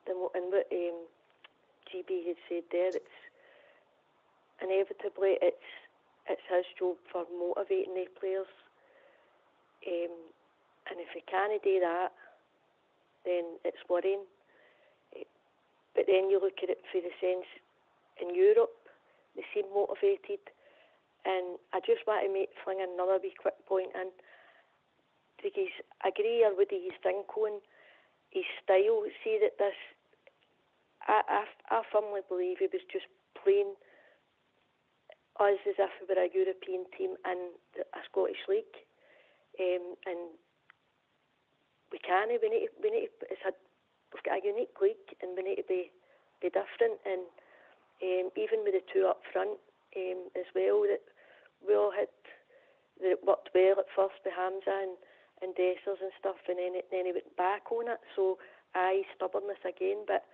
and what GB had said there, it's inevitably it's his job for motivating the players. And if he can't do that, then it's worrying. But then you look at it for the sense in Europe, they seem motivated. And I just want to fling another wee quick point in. Because I agree with his think on his style. See that this, I firmly believe he was just playing us as if we were a European team in a Scottish league, and we can't. We need. We've got a unique league, and we need to be different. And even with the two up front as well, that we all had that worked well at first with Hamza and Dessers and stuff, and then he went back on it. So stubbornness again. But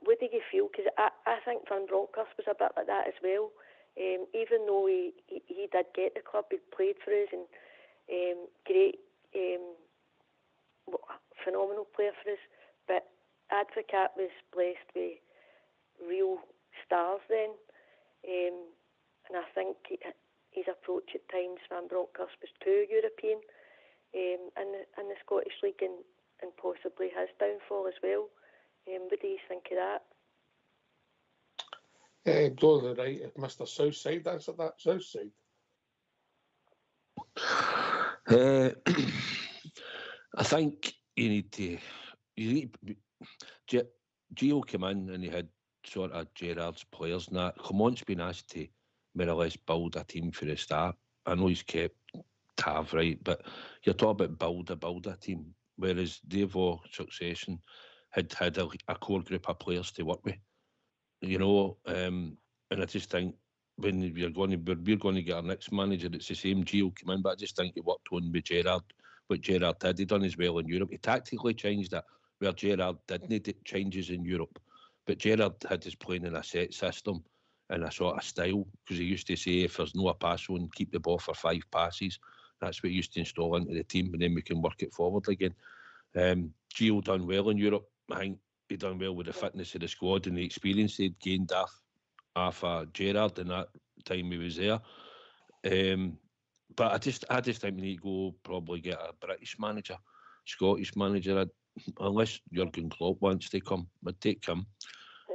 what do you feel? Because I think Van Bronckhorst was a bit like that as well. Even though he did get the club, he played for us, and great, phenomenal player for us. But Advocat was blessed with real stars then, and I think his approach at times, Van Bronckhorst, was too European in the Scottish League, and possibly his downfall as well. What do you think of that? Totally right. Mr. Southside, that's at that Southside. I think you need to. Gio came in and he had sort of Gerrard's players and that. Clement's been asked to more or less build a team for the start. I know he's kept Tav right, but you're talking about build a team, whereas Devo Succession had a core group of players to work with. You know, and I just think when we're going to get our next manager, it's the same Gio came in, but I just think he worked on with Gerrard, what Gerrard did. He done as well in Europe. He tactically changed it, where Gerrard didn't need changes in Europe. But Gerrard had us playing in a set system and a sort of style, because he used to say, if there's no a pass on, keep the ball for 5 passes. That's what he used to install into the team, and then we can work it forward again. Gio done well in Europe. I think he done well with the fitness of the squad and the experience they'd gained off Gerrard in that time he was there. But I just think we need to go probably get a British manager, Scottish manager, unless Jurgen Klopp wants to come. I'd take him.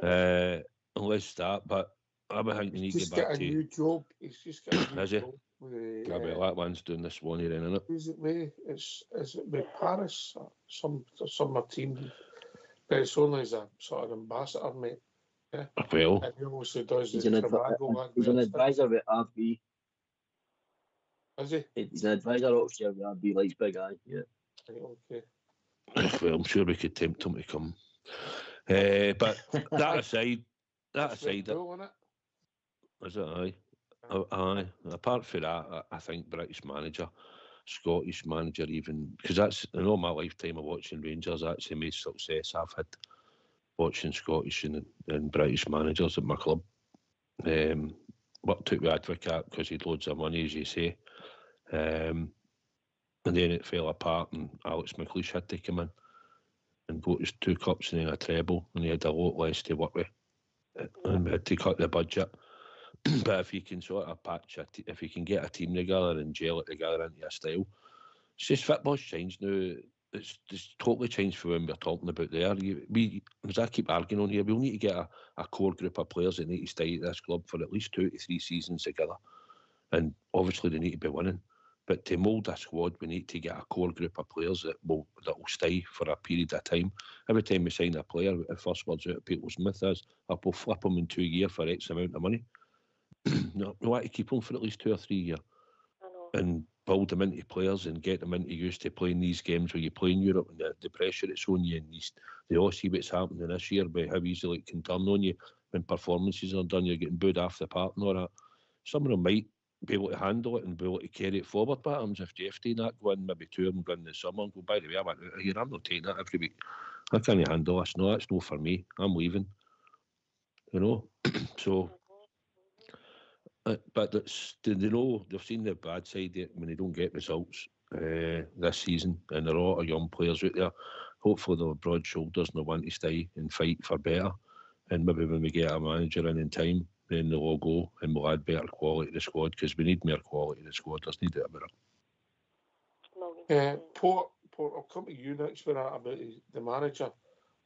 Unless that, but I would think we need to get back to... He's just got a new job. He's just got a new job. Yeah, well, that one's doing this one here, isn't it? Is it with Paris? Some team, but it's only as a sort of ambassador, mate. Yeah. Well, and he also does he's an advisor with RB. Is he? He's an advisor officer with RB, likes big eye. Yeah. Okay. Well, I'm sure we could tempt him to come. But that aside, cool, isn't it? Is it? Aye. Aye. Apart from that, I think British manager, Scottish manager, even, because that's in all my lifetime of watching Rangers, that's the most success I've had watching Scottish and British managers at my club. Worked out with Advocat because he'd loads of money, as you say. And then it fell apart, and Alex McLeish had to come in and got us 2 cups and then a treble, and he had a lot less to work with. And we had to cut the budget. But if you can sort of if you can get a team together and gel it together into a style, it's just football's changed now. It's totally changed from when we were talking about there. As I keep arguing on here, we'll need to get a core group of players that need to stay at this club for at least 2 to 3 seasons together. And obviously they need to be winning. But to mould a squad, we need to get a core group of players that will stay for a period of time. Every time we sign a player, the first words out of people's mouth is, we'll flip them in 2 years for X amount of money. No, we want to keep them for at least 2 or 3 years and build them into players and get them into used to playing these games where you play in Europe and the pressure it's on you, and they all see what's happening this year by how easily it can turn on you when performances are done. You're getting booed off the park and all that. Some of them might be able to handle it and be able to carry it forward. What happens if Jeffy and that go in, maybe 2 of them go in the summer and go, by the way, I went out here, I'm not taking that every week. I can't handle this. No, that's no for me. I'm leaving. You know? So... but they know, they've seen the bad side of it when they don't get results this season, and there are a lot of young players out there. Hopefully they'll have broad shoulders and they'll want to stay and fight for better, and maybe when we get a manager in time, then they'll all go and we'll add better quality to the squad, because we need more quality to the squad. There's no doubt about it. Port, I'll come to you next for that about the manager.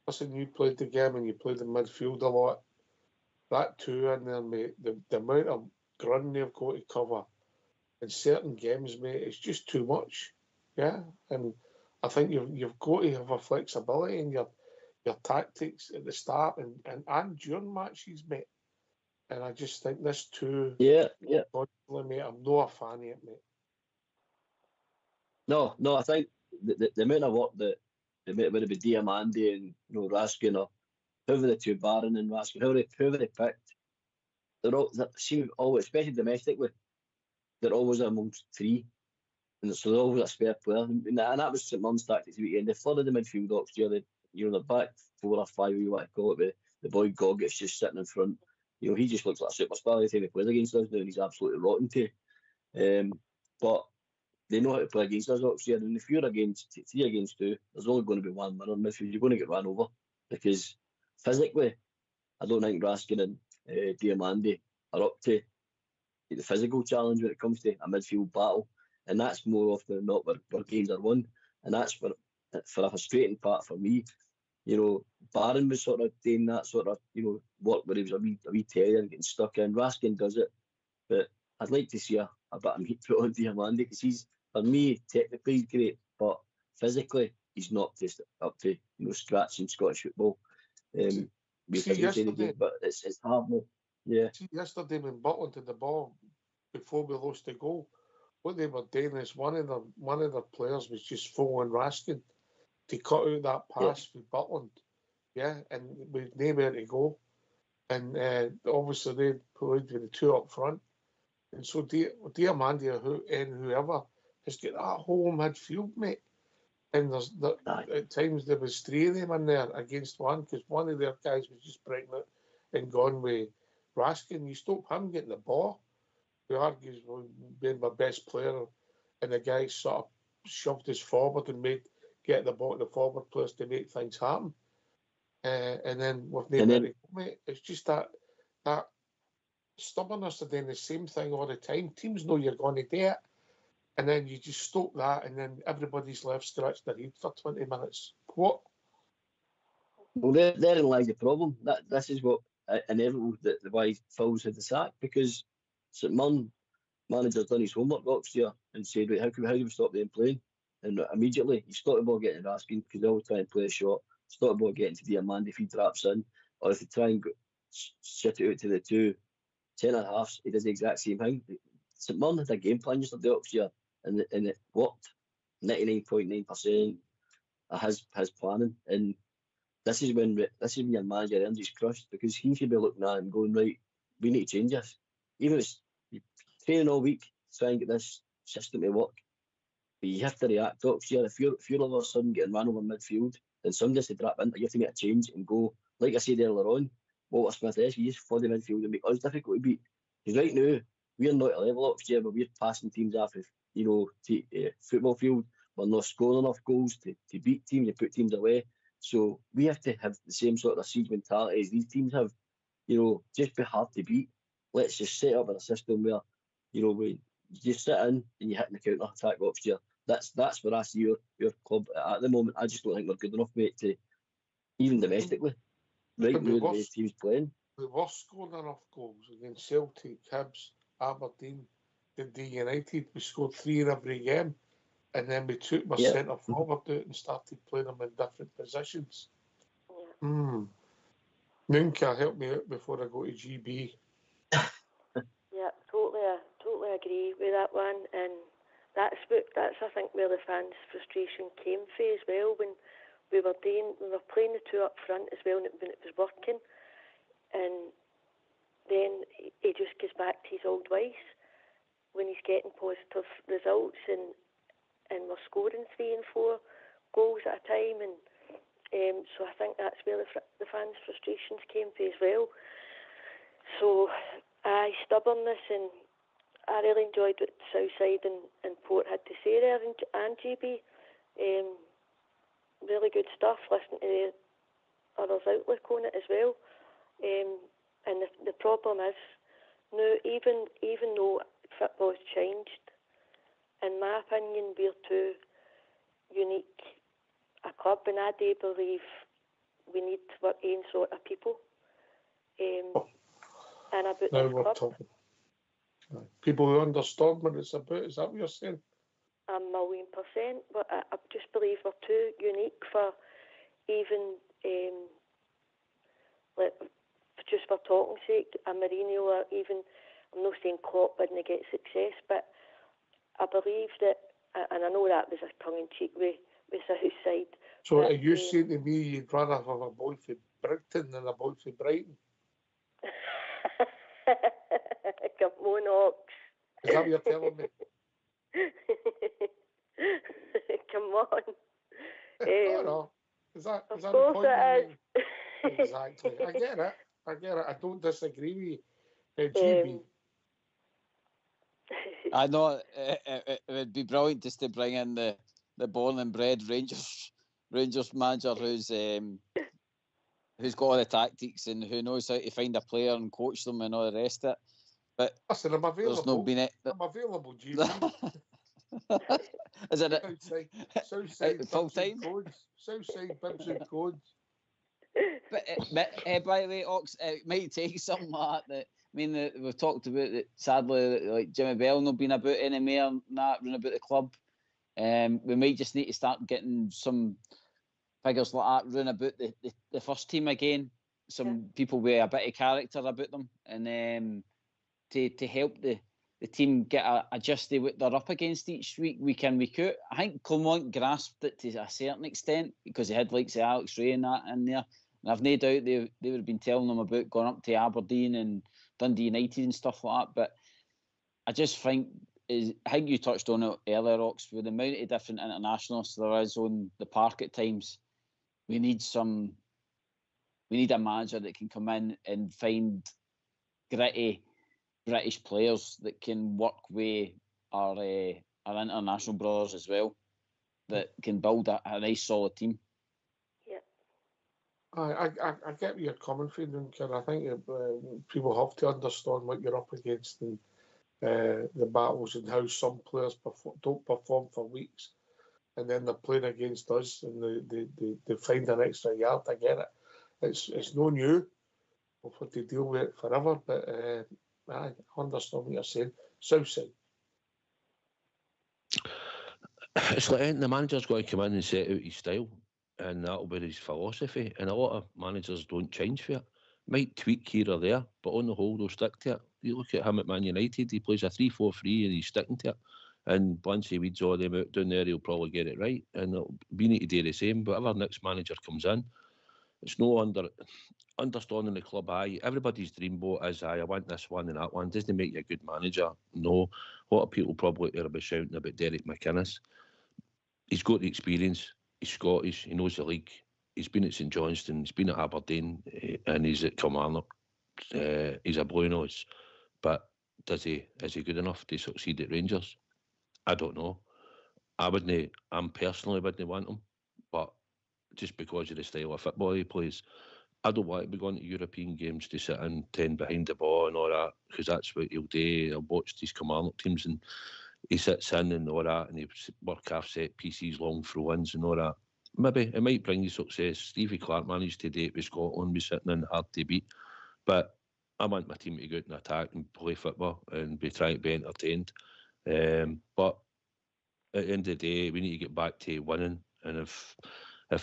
Listen, you played the game and you played in midfield a lot. That too in there, mate. The amount of ground they've got to cover in certain games, mate, it's just too much. Yeah, and I think you've got to have a flexibility, and your tactics at the start and during matches, mate. And I just think this too. Yeah. Mate, I'm not a fan of it, mate. No, I think the amount of work that whether it be Diamandi and Raskin or whoever the two, Barron and Raskin, whoever they picked, they're all, especially domestically, they're always amongst three, and so they're always a spare player. And that was St Mum's tactics the weekend. They flooded the midfield last year. The back 4 or 5, you want to call it, with the boy Goggets just sitting in front. He just looks like a superstar every time he plays against us now, and he's absolutely rotten to. But they know how to play against us Oxford, and if you're against 3 against 2, there's only going to be one winner in midfield. You're going to get run over because physically, I don't think Raskin and Diamandi are up to the physical challenge when it comes to a midfield battle, and that's more often than not where games are won, and that's for a frustrating part for me. Barron was sort of doing that sort of work where he was a wee terrier and getting stuck in. Raskin does it, but I'd like to see a bit of meat put on Diamandi because he's, for me, technically he's great, but physically he's not just up to scratch in Scottish football. Yesterday, but it's hard. Yeah. See, yesterday when Butland had the ball before we lost the goal, what they were doing is one of the players was just following Raskin to cut out that pass with Butland, and with nowhere to go, and obviously they played with the 2 up front, and so Diamandi and whoever has got that whole midfield, mate. And at times there was 3 of them in there against one because one of their guys was just breaking it and gone with Raskin. You stop him getting the ball. He argues being my best player, and the guy sort of shoved us forward and get the ball to the forward players to make things happen. And then with nobody, mate, it's just that stubbornness of doing the same thing all the time. Teams know you're going to do it, and then you just stop that, and then everybody's left scratched their head for 20 minutes. What? Well, therein lies the problem. This is what inevitable why Phil's had the sack, because St Mirren manager's done his homework last year and said, right, how do we stop them playing? And immediately he stopped the ball getting asking because they always try and play a shot. Stop the ball getting to Diamandi if he drops in, or if they try and shit it out to the 2 centre-halves, he does the exact same thing. St Mirren had a game plan yesterday Oxford, and it worked 99.9% of his planning. And this is when your manager earns his crust, because he should be looking at him going, right, we need to change this. Even if it's training all week to try and get this system to work, but you have to react. Oxford, if you're all of a sudden getting ran over midfield, then somebody has to drop in, you have to make a change and go, like I said earlier on, Walter Smith is, you just flood the midfield and make us difficult to beat. Because right now, we're not at a level Oxford, but we're passing teams off of, football field. We're not scoring enough goals to beat teams and put teams away. So we have to have the same sort of siege mentality as these teams have. Just be hard to beat. Let's just set up a system where, we just sit in and you hit the counter attack Oxford. That's where I see your club at the moment. I just don't think we're good enough, mate, to even domestically. Right now, the way teams playing. We were scoring enough goals against Celtic, Hibs, Aberdeen, Dundee United. We scored 3 in every game, and then we took my centre forward out and started playing them in different positions. Ninka, help me out before I go to GB. Yeah, totally agree with that one, and that's I think where the fans' frustration came from as well, when we were playing the 2 up front as well, when it was working, and then he just goes back to his old ways when he's getting positive results, and we're scoring 3 and 4 goals at a time, and so I think that's where the fans' frustrations came from as well. So stubbornness, and I really enjoyed what Southside and Port had to say there, and GB. Really good stuff, listening to the others' outlook on it as well. And the problem is, now, even though football's changed, in my opinion, we're too unique a club, and I do believe we need our own sort of people. And about now this we're club. talking. People who understand what it's about, is that what you're saying? 1,000,000%, but I just believe we're too unique for even like, just for talking sake, a Mourinho, or even, I'm not saying Klopp wouldn't get success, but I believe that, and I know that was a tongue-in-cheek with Southside. So but, are you saying to me you'd rather have a boy from Brighton than a boy from Brighton? Come on, Ox. Is that what you're telling me? Come on. No. Is that Of the course point you're it making? is. Exactly. I get it. I don't disagree with you. GB. I know it would be brilliant just to bring in the born and bred Rangers manager who's got all the tactics and who knows how to find a player and coach them and all the rest of it. But listen, I'm available. there's not been it. I'm available, GB. Is it Southside full bibs and time? codes. Southside bibs and codes. But by the way, Ox, it might take something like that. I mean, we've talked about that. Sadly, like Jimmy Bell not being about any more and that, running about the club. We might just need to start getting some figures like that running about the first team again. Some people with a bit of character about them, and to help the team get adjusted to what they're up against each week in, week out. I think Clermont grasped it to a certain extent because he had like Alex Ray and that in there. And I've no doubt they would have been telling them about going up to Aberdeen and Dundee United and stuff like that. But I just think, I think you touched on it earlier, Ox, with the amount of different internationals there is on the park at times. We need a manager that can come in and find gritty British players that can work with our international brothers as well, that can build a nice solid team. I get where you're coming from, Duncan. I think people have to understand what you're up against and the battles and how some players don't perform for weeks, and then they're playing against us and they find an extra yard. I get it. It's no new. We'll have to deal with it forever, but I understand what you're saying. Southside. It's like the manager's got to come in and set out his style, and that'll be his philosophy. And a lot of managers don't change for it. Might tweak here or there, but on the whole, they'll stick to it. You look at him at Man United, he plays a 3-4-3 and he's sticking to it. And once he weeds all them out down there, he'll probably get it right. And we need to do the same. Whatever next manager comes in, it's no understanding the club. Everybody's dream boat is, I want this one and that one. Doesn't make you a good manager. No. A lot of people probably are about shouting about Derek McInnes. He's got the experience. He's Scottish. He knows the league. He's been at St Johnstone. He's been at Aberdeen, and he's at Kilmarnock. He's a blue nose, but is he good enough to succeed at Rangers? I don't know. I personally wouldn't want him, but just because of the style of football he plays, I don't want to be going to European games to sit and 10 behind the ball and all that, because that's what he'll do. He'll watch these Kilmarnock teams and he sits in and all that, and he work half set pieces, long throw-ins and all that. Maybe it might bring you success. Stevie Clark managed to do it with Scotland, be sitting in hard to beat. But I want my team to go out and attack and play football and be trying to be entertained. But at the end of the day, we need to get back to winning. And if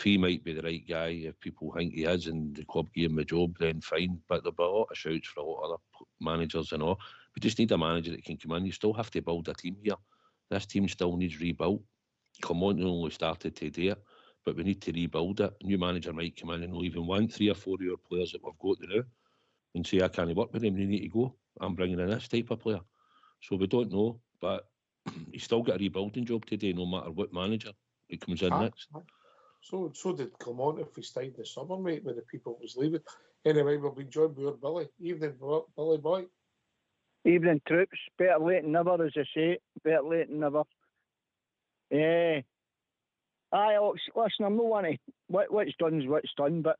he might be the right guy, if people think he is and the club give him a job, then fine. But there'll be a lot of shouts for a lot of other managers and all. We just need a manager that can come in. You still have to build a team here. This team still needs rebuilt. Clermont only started to do it, but we need to rebuild it. A new manager might come in and we'll even want 3 or 4 of your players that we've got now and say, I can't work with them, they need to go. I'm bringing in this type of player. So we don't know, but he's still got a rebuilding job to do no matter what manager that comes in next. So did Clermont if he stayed in the summer, mate, when the people was leaving. Anyway, we'll be joined by Billy. Evening, Billy boy. Evening, troops. Better late than never, as I say. Better late than never. Listen, I'm not one to what's done is what's done, but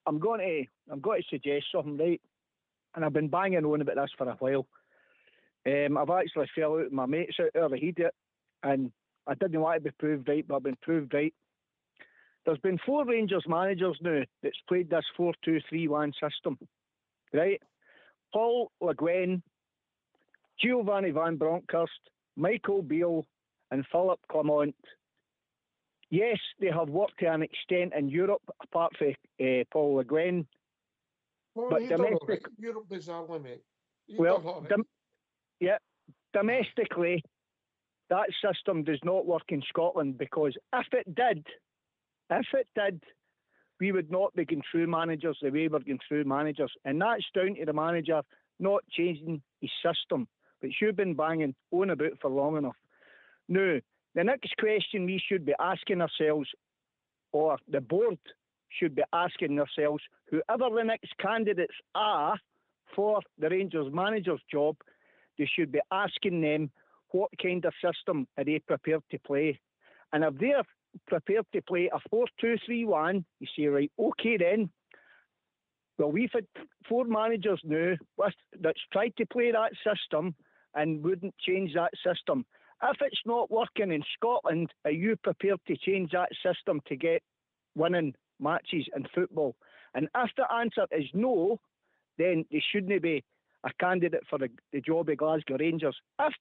I'm going to suggest something, right? And I've been banging on about this for a while. I've actually fell out with my mates out there, he did, and I didn't want to be proved right, but I've been proved right. There's been 4 Rangers managers now that's played this 4-2-3-1 system, right? Paul Le Guen, Giovanni Van Bronckhorst, Michael Beale, and Philip Clement. yes, they have worked to an extent in Europe, apart from Paul Le Guen. Well, But he done all domestic, right. Europe bizarrely, mate. He well, done all right. domestically, that system does not work in Scotland, because if it did, we would not be going through managers the way we're going through managers. And that's down to the manager not changing his system, which you've been banging on about for long enough. Now, the next question we should be asking ourselves, or the board should be asking themselves, whoever the next candidates are for the Rangers manager's job, they should be asking them what kind of system are they prepared to play. And if they're prepared to play a 4-2-3-1, you say, right, okay then. Well, we've had 4 managers now that's tried to play that system and wouldn't change that system. If it's not working in Scotland, are you prepared to change that system to get winning matches in football? And if the answer is no, then they shouldn't be a candidate for the job of Glasgow Rangers. If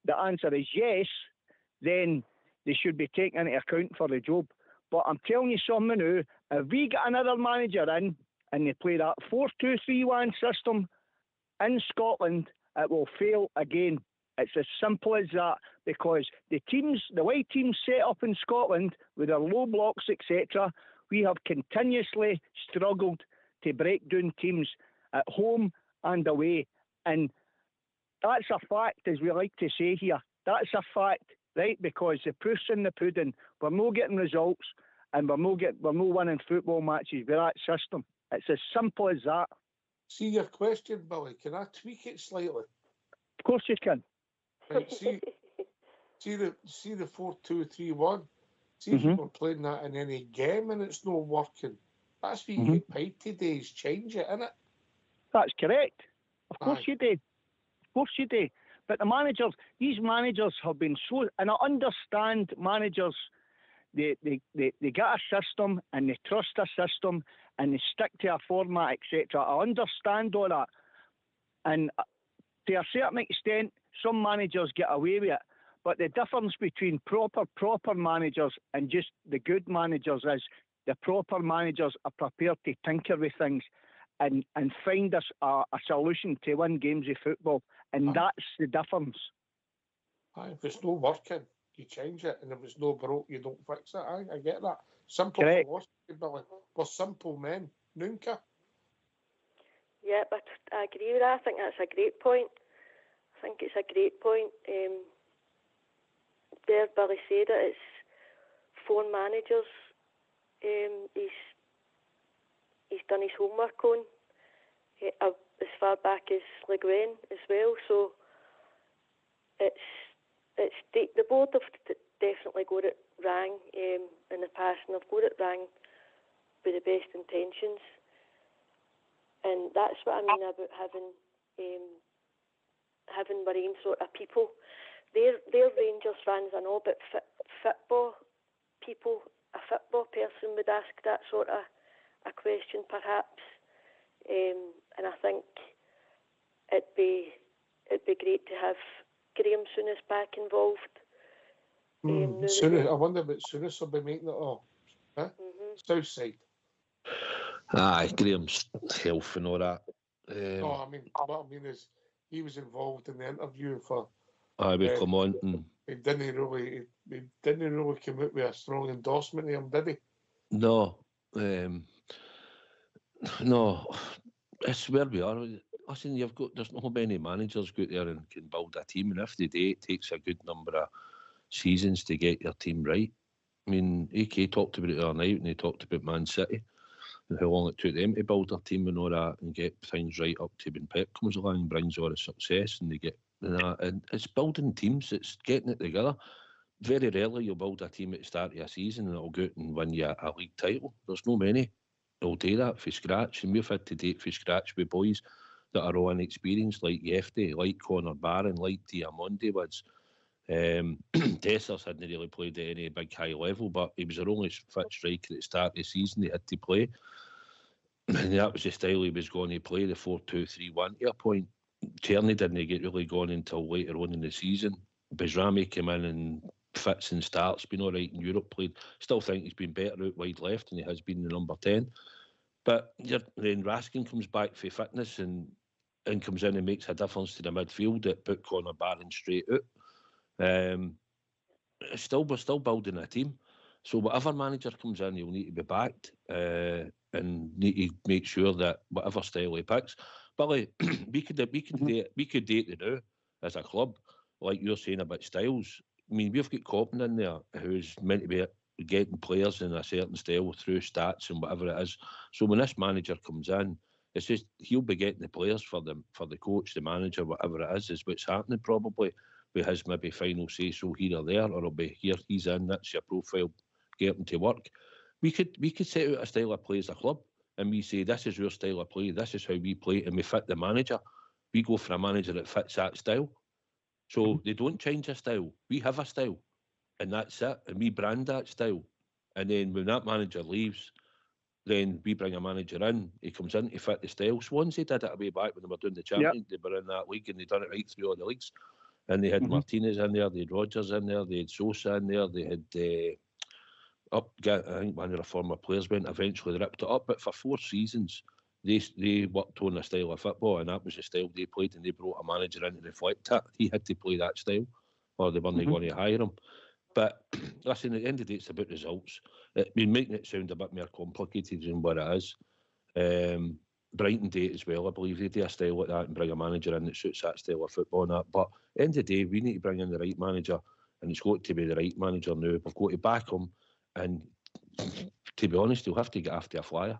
the answer is yes, then they should be taken into account for the job. But I'm telling you something now, if we get another manager in and they play that 4-2-3-1 system in Scotland, it will fail again. It's as simple as that, because the way teams set up in Scotland with their low blocks, etc., we have continuously struggled to break down teams at home and away. And that's a fact, as we like to say here. That's a fact, right? Because the proof's in the pudding. We're not getting results, and we're not winning football matches with that system. It's as simple as that. See your question, Billy. Can I tweak it slightly? Of course you can. Right, see the 4-2-3-1. See if you were playing that in any game and it's not working. That's what you get paid today, is change it, innit? That's correct. Of course you do. Of course you do. But these managers have been so, and I understand managers, they get a system and they trust a system and they stick to a format, etc. I understand all that. And to a certain extent, some managers get away with it. But the difference between proper managers and just the good managers is the proper managers are prepared to tinker with things and find us a solution to win games of football. And that's the difference. If it's not working, you change it. And if it's not broke, you don't fix it. I get that. Simple philosophy, Billy. We're simple men. Nunca. Yeah, but I agree with that. I think that's a great point. I think it's a great point. There, Billy said it. It's 4 managers. He's done his homework on as far back as Le Guen as well. So it's the board have definitely got it wrong in the past, and they've got it wrong with the best intentions. And that's what I mean about having marine sort of people. They're Rangers fans, I know, but football people, a football person would ask that sort of a question, perhaps. And I think it'd be great to have Graham Souness back involved. I wonder if Souness will be making it all. Huh? Southside. Aye, Graham's health and all that. What I mean is he was involved in the interview for. We come on and he didn't really come out with a strong endorsement of him, did he? No, no. It's where we are. Listen, there's not many managers go out there and can build a team, and if they do, it takes a good number of seasons to get your team right. I mean, AK talked about it the other night when he talked about Man City and how long it took them to build their team and all that and get things right up to when Pep comes along and brings all the success, and they get and it's building teams, it's getting it together. Very rarely you'll build a team at the start of a season and it'll go out and win you a league title. There's no many who'll do that from scratch, and we've had to do it from scratch with boys that are all inexperienced, like Yefty, like Connor Barron, like Diamondi was. Dessers hadn't really played at any big high level, but he was their only fit striker at the start of the season. They had to play, and that was the style he was going to play, the 4-2-3-1 to a point. Tierney didn't get really going until later on in the season. Bajrami came in and fits and starts, been all right in Europe, played. Still think he's been better out wide left than he has been the number 10. But then Raskin comes back for fitness and comes in and makes a difference to the midfield that put Connor Barron straight out. We're still building a team. So whatever manager comes in, he'll need to be backed and need to make sure that whatever style he picks. Billy, we could date it now as a club, like you're saying about styles. I mean, we've got Cobden in there who's meant to be getting players in a certain style through stats and whatever it is. So when this manager comes in, it's just he'll be getting the players for the coach, the manager, whatever it is what's happening probably with his maybe final say so here or there, or it'll be here, he's in, that's your profile, get him to work. We could set out a style of play as a club and we say this is your style of play, this is how we play, and we fit the manager. We go for a manager that fits that style. So they don't change a style. We have a style, and that's it. And we brand that style. And then when that manager leaves, then we bring a manager in. He comes in to fit the style. Swansea did it a way back when they were doing the Champions. Yep. They were in that league, and they done it right through all the leagues. And they had Martinez in there, they had Rodgers in there, they had Sosa in there, they had I think one of the former players went. Eventually they ripped it up. But for 4 seasons, they worked on a style of football, and that was the style they played, and they brought a manager in to reflect that. He had to play that style, or they weren't going to hire him. But listen, at the end of the day, it's about results. We're making it sound a bit more complicated than what it is. Brighton do it as well, I believe. They do a style like that and bring a manager in that suits that style of football and that. But at the end of the day, we need to bring in the right manager, and it's got to be the right manager now. We've got to back him, and to be honest, he'll have to get after a flyer.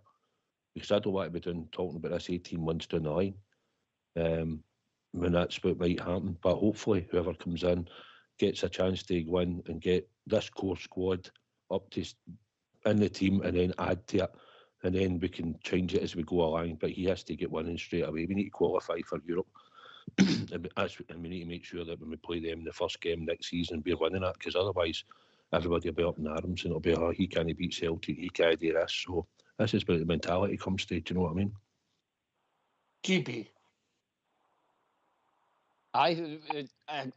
Because I don't want to be talking about this 18 months down the line when that's what might happen. But hopefully whoever comes in gets a chance to go in and get this core squad up to in the team and then add to it. And then we can change it as we go along. But he has to get winning straight away. We need to qualify for Europe. and we need to make sure that when we play them in the first game next season, we're winning that. Because otherwise, everybody will be up in arms and it'll be, oh, he can't beat Celtic, he can't do this. So this is where the mentality comes to, do you know what I mean? GB.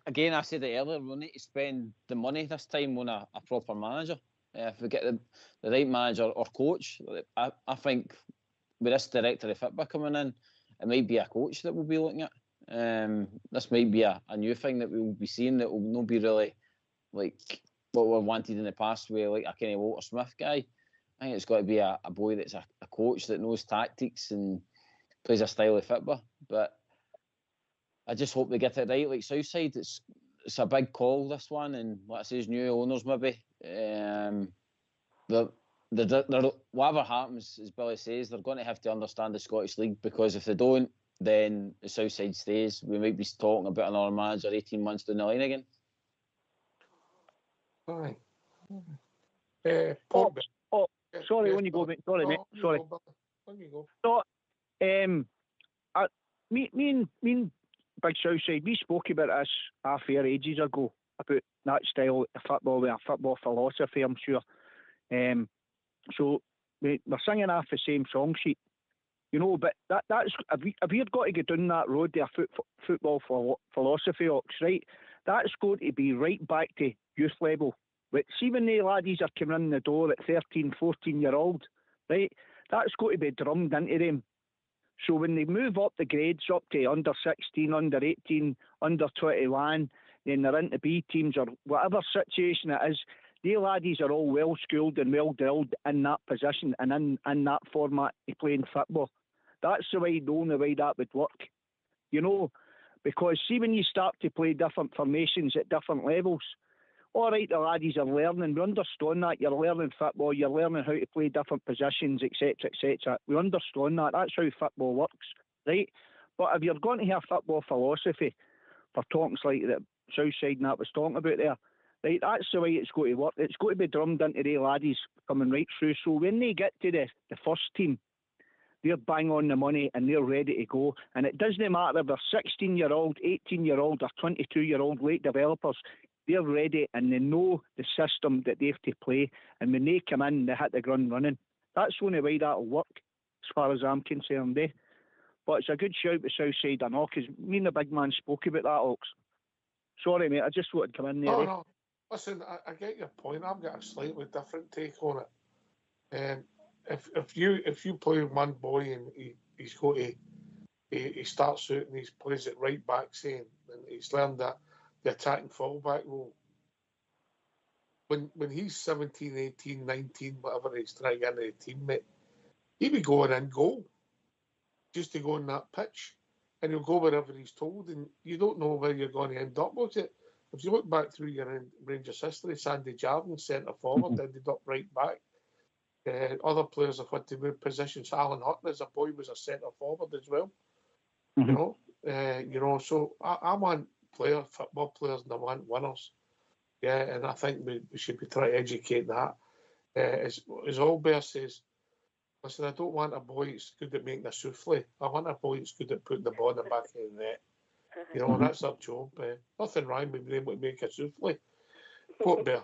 Again, I said it earlier, we need to spend the money this time on a proper manager. If we get the right manager or coach, I think with this director of football coming in, it might be a coach that we'll be looking at. This might be a new thing that we will be seeing that will not be really like what we wanted in the past with like a Kenny Walter Smith guy. I think it's got to be a boy that's a coach that knows tactics and plays a style of football. But I just hope they get it right. Like Southside, it's a big call, this one, and like I say, new owners maybe. Whatever happens, as Billy says, they're going to have to understand the Scottish League, because if they don't, then the Southside stays. We might be talking about another manager 18 months down the line again. Aye. Sorry, when you go, mate. Sorry, mate. Sorry. When you go. So, me and Big Southside, we spoke about this a fair ages ago, about that style of football with a football philosophy, I'm sure. So we're singing off the same song sheet, you know. But that's if we've got to go down that road to a football philosophy, Ox, right? That's going to be right back to youth level. But see, when the laddies are coming in the door at 13, 14-year-old, right? That's got to be drummed into them. So when they move up the grades up to under 16, under 18, under 21, then they're into B teams or whatever situation it is, the laddies are all well schooled and well drilled in that position and in that format of playing football. That's the only way that would work, you know, because see, when you start to play different formations at different levels, all right, the laddies are learning. We understand that. You're learning football. You're learning how to play different positions, etc., etc. We understand that. That's how football works, right? But if you're going to have football philosophy for talks like that Southside and that was talking about there, right, that's the way it's going to work. It's going to be drummed into the laddies coming right through. So when they get to the first team, they're bang on the money and they're ready to go. And it doesn't matter if they're 16-year-old, 18-year-old or 22-year-old late developers. They're ready and they know the system that they have to play. And when they come in, they hit the ground running. That's the only way that'll work, as far as I'm concerned. But it's a good shout with Southside and all, because me and the big man spoke about that, Ox. Sorry, mate, I just wanted to come in there. Listen, I get your point. I've got a slightly different take on it. If you play one boy and he's got to he starts out and he plays it right back, saying, and he's learned that the attacking fullback role. When he's 17, 18, 19, whatever he's trying to get into the team, mate, he'll be going in goal just to go on that pitch, and he'll go wherever he's told, and you don't know where you're going to end up with it. If you look back through your Rangers history, Sandy Jardine, centre forward, ended up right back. Other players have had to move positions. Alan Hutton, as a boy, was a centre forward as well. So I want football players, and I want winners. Yeah, and I think we should be trying to educate that. As Albert says, listen, I don't want a boy that's good at making a souffle. I want a boy that's good at putting the ball in the back of the net. And that's our job. Nothing wrong with being able to make a souffle. Port Bear.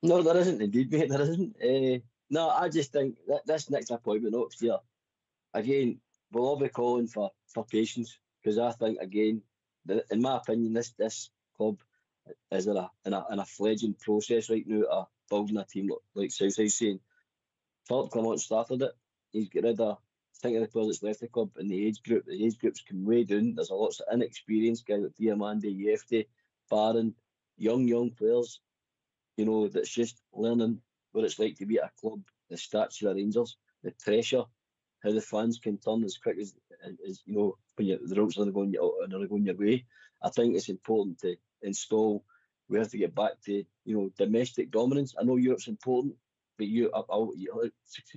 No, there isn't indeed, mate. There isn't. No, I just think that this next appointment next year, again, we'll all be calling for patience, because I think, again, in my opinion, this club is in a fledgling process right now of building a team like Southside saying. Philip Clement started it. He's got rid of, think of the players that's left the club in the age group. The age group's come way down. There's a lot of inexperienced guys like Diamandi, Yefte, Barron, young players, that's just learning what it's like to be at a club the stature of Rangers, the pressure, how the fans can turn as quick as when the results are going your way. I think it's important to install. We have to get back to domestic dominance. I know Europe's important, but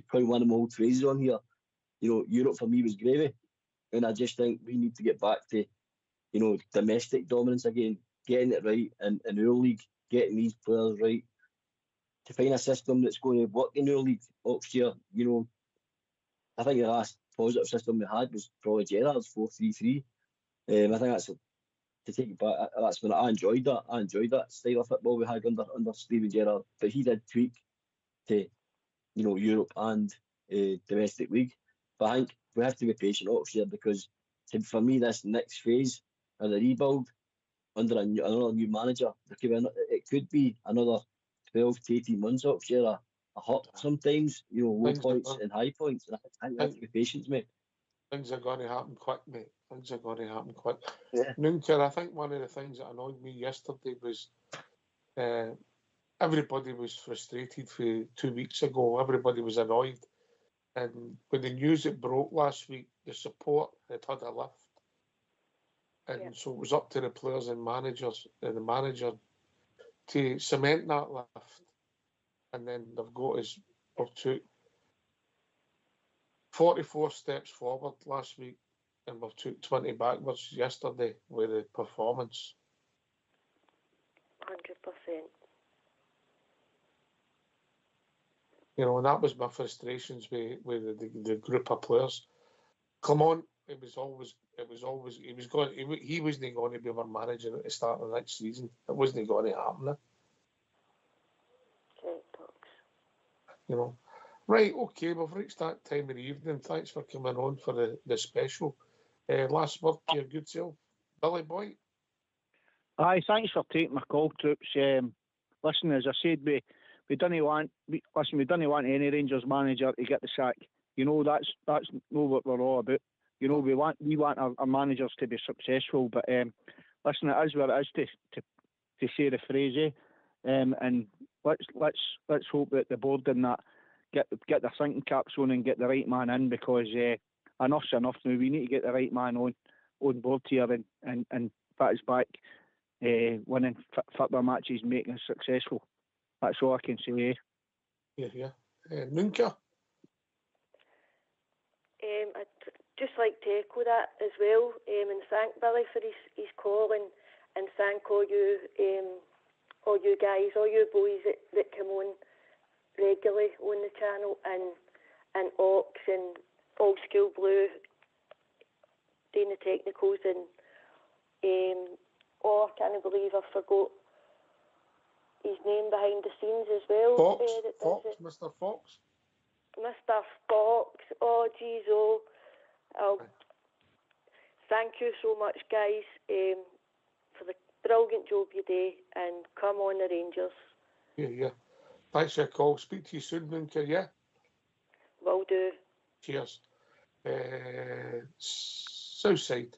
probably one of my old phrases on here. Europe for me was gravy, and I just think we need to get back to domestic dominance again, getting it right in our league, getting these players right, to find a system that's going to work in our league next year. I think the last positive system we had was probably Gerrard's 4-3-3. I think that's to take it back. That's when I enjoyed that. I enjoyed that style of football we had under Steven Gerrard. But he did tweak to Europe and domestic league. But I think we have to be patient next year, because for me this next phase of the rebuild under another new manager, it could be another 12 to 18 months next year. A hot sometimes, low points and high points. And I think we have to be patient, mate. Things are going to happen quick, mate. Things are going to happen quick. Yeah. Nunker, I think one of the things that annoyed me yesterday was everybody was frustrated for 2 weeks ago. Everybody was annoyed. And when the news it broke last week, the support had a lift. And so it was up to the players and managers and the manager to cement that lift. And then they've got us up to 44 steps forward last week, and we've took 20 backwards yesterday with the performance. 100%. And that was my frustrations with the group of players. Clement, he wasn't going to be our manager at the start of the next season. It wasn't going to happen. Right, okay, we've reached that time of the evening. Thanks for coming on for the special. Last word to your good self, Billy Boy. Aye, thanks for taking my call, troops. Listen, as I said, we don't want any Rangers manager to get the sack. That's not what we're all about. We want our managers to be successful, but listen, it is what it is to say the phrase, and let's hope that the board and that get their thinking caps on and get the right man in, because enough's enough now. We need to get the right man on board here and put us back winning football matches, making us successful. That's all I can say. Yeah. Nunca? I'd just like to echo that as well, and thank Billy for his call, and thank all you guys, all you boys that come on regularly on the channel, and Ox and Old School Blue doing the technicals, and I can't believe I forgot his name behind the scenes as well. Fox, Mr. Fox. Mr. Fox. Oh, geez, thank you so much, guys, for brilliant job you do, and come on the Rangers. Yeah. Thanks for your call. Speak to you soon, Moonker, yeah? Will do. Cheers. Southside.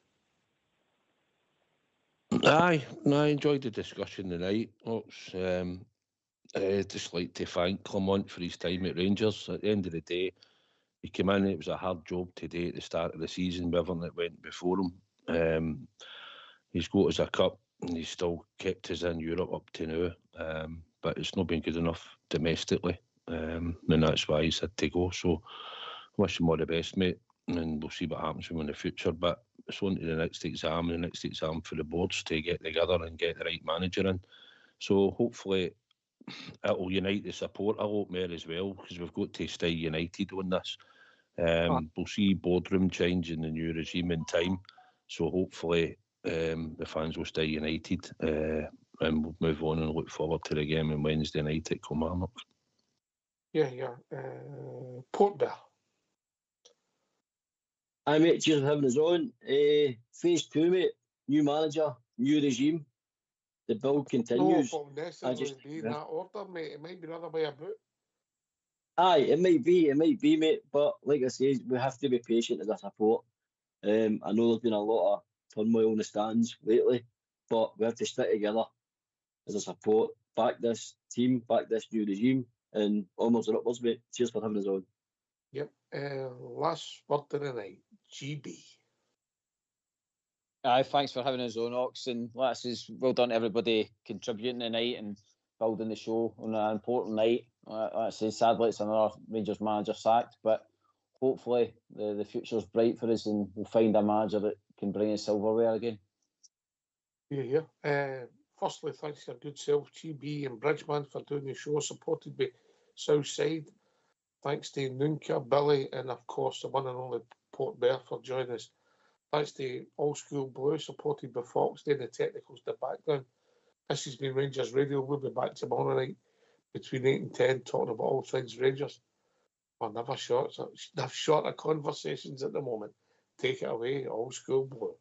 Aye, I enjoyed the discussion tonight. I'd just like to thank Clement for his time at Rangers. At the end of the day, he came in, it was a hard job today at the start of the season, with everything that went before him. He's got us a cup, and he's still kept us in Europe up to now. But it's not been good enough domestically, and that's why he's had to go. So wish him all the best, mate, and we'll see what happens with him in the future. But it's on to the next exam for the boards to get together and get the right manager in. So hopefully it'll unite the support a lot more as well, because we've got to stay united on this. We'll see boardroom change in the new regime in time. So hopefully the fans will stay united, and we'll move on and look forward to the game on Wednesday night at Kilmarnock. Yeah. Port Bear. Aye, mate, cheers for having us on. Phase 2, mate. New manager, new regime. The build continues. No, it won't necessarily be in that order, mate. It might be the other way about. Aye, it might be, mate. But like I say, we have to be patient as a support. I know there's been a lot of turmoil in the stands lately, but we have to stick together as a support. Back this team, back this new regime, and onwards and upwards, mate. Cheers for having us on. Yep. Last word of the night, GB. Aye, thanks for having us on, Ox, and like I say, well done to everybody contributing tonight and building the show on an important night. Like I say, sadly it's another Rangers manager sacked, but hopefully the future's bright for us and we'll find a manager that can bring us silverware again. Yeah. Firstly, thanks to your good self, GB and Bridgeman, for doing the show, supported by Southside. Thanks to Nunca, Billy, and of course the one and only Port Bear for joining us. Thanks to Old School Blue, supported by Fox, doing the technicals in the background. This has been Rangers Radio. We'll be back tomorrow night between 8 and 10, talking about all things Rangers. Never short of conversations at the moment. Take it away, Old School Blue.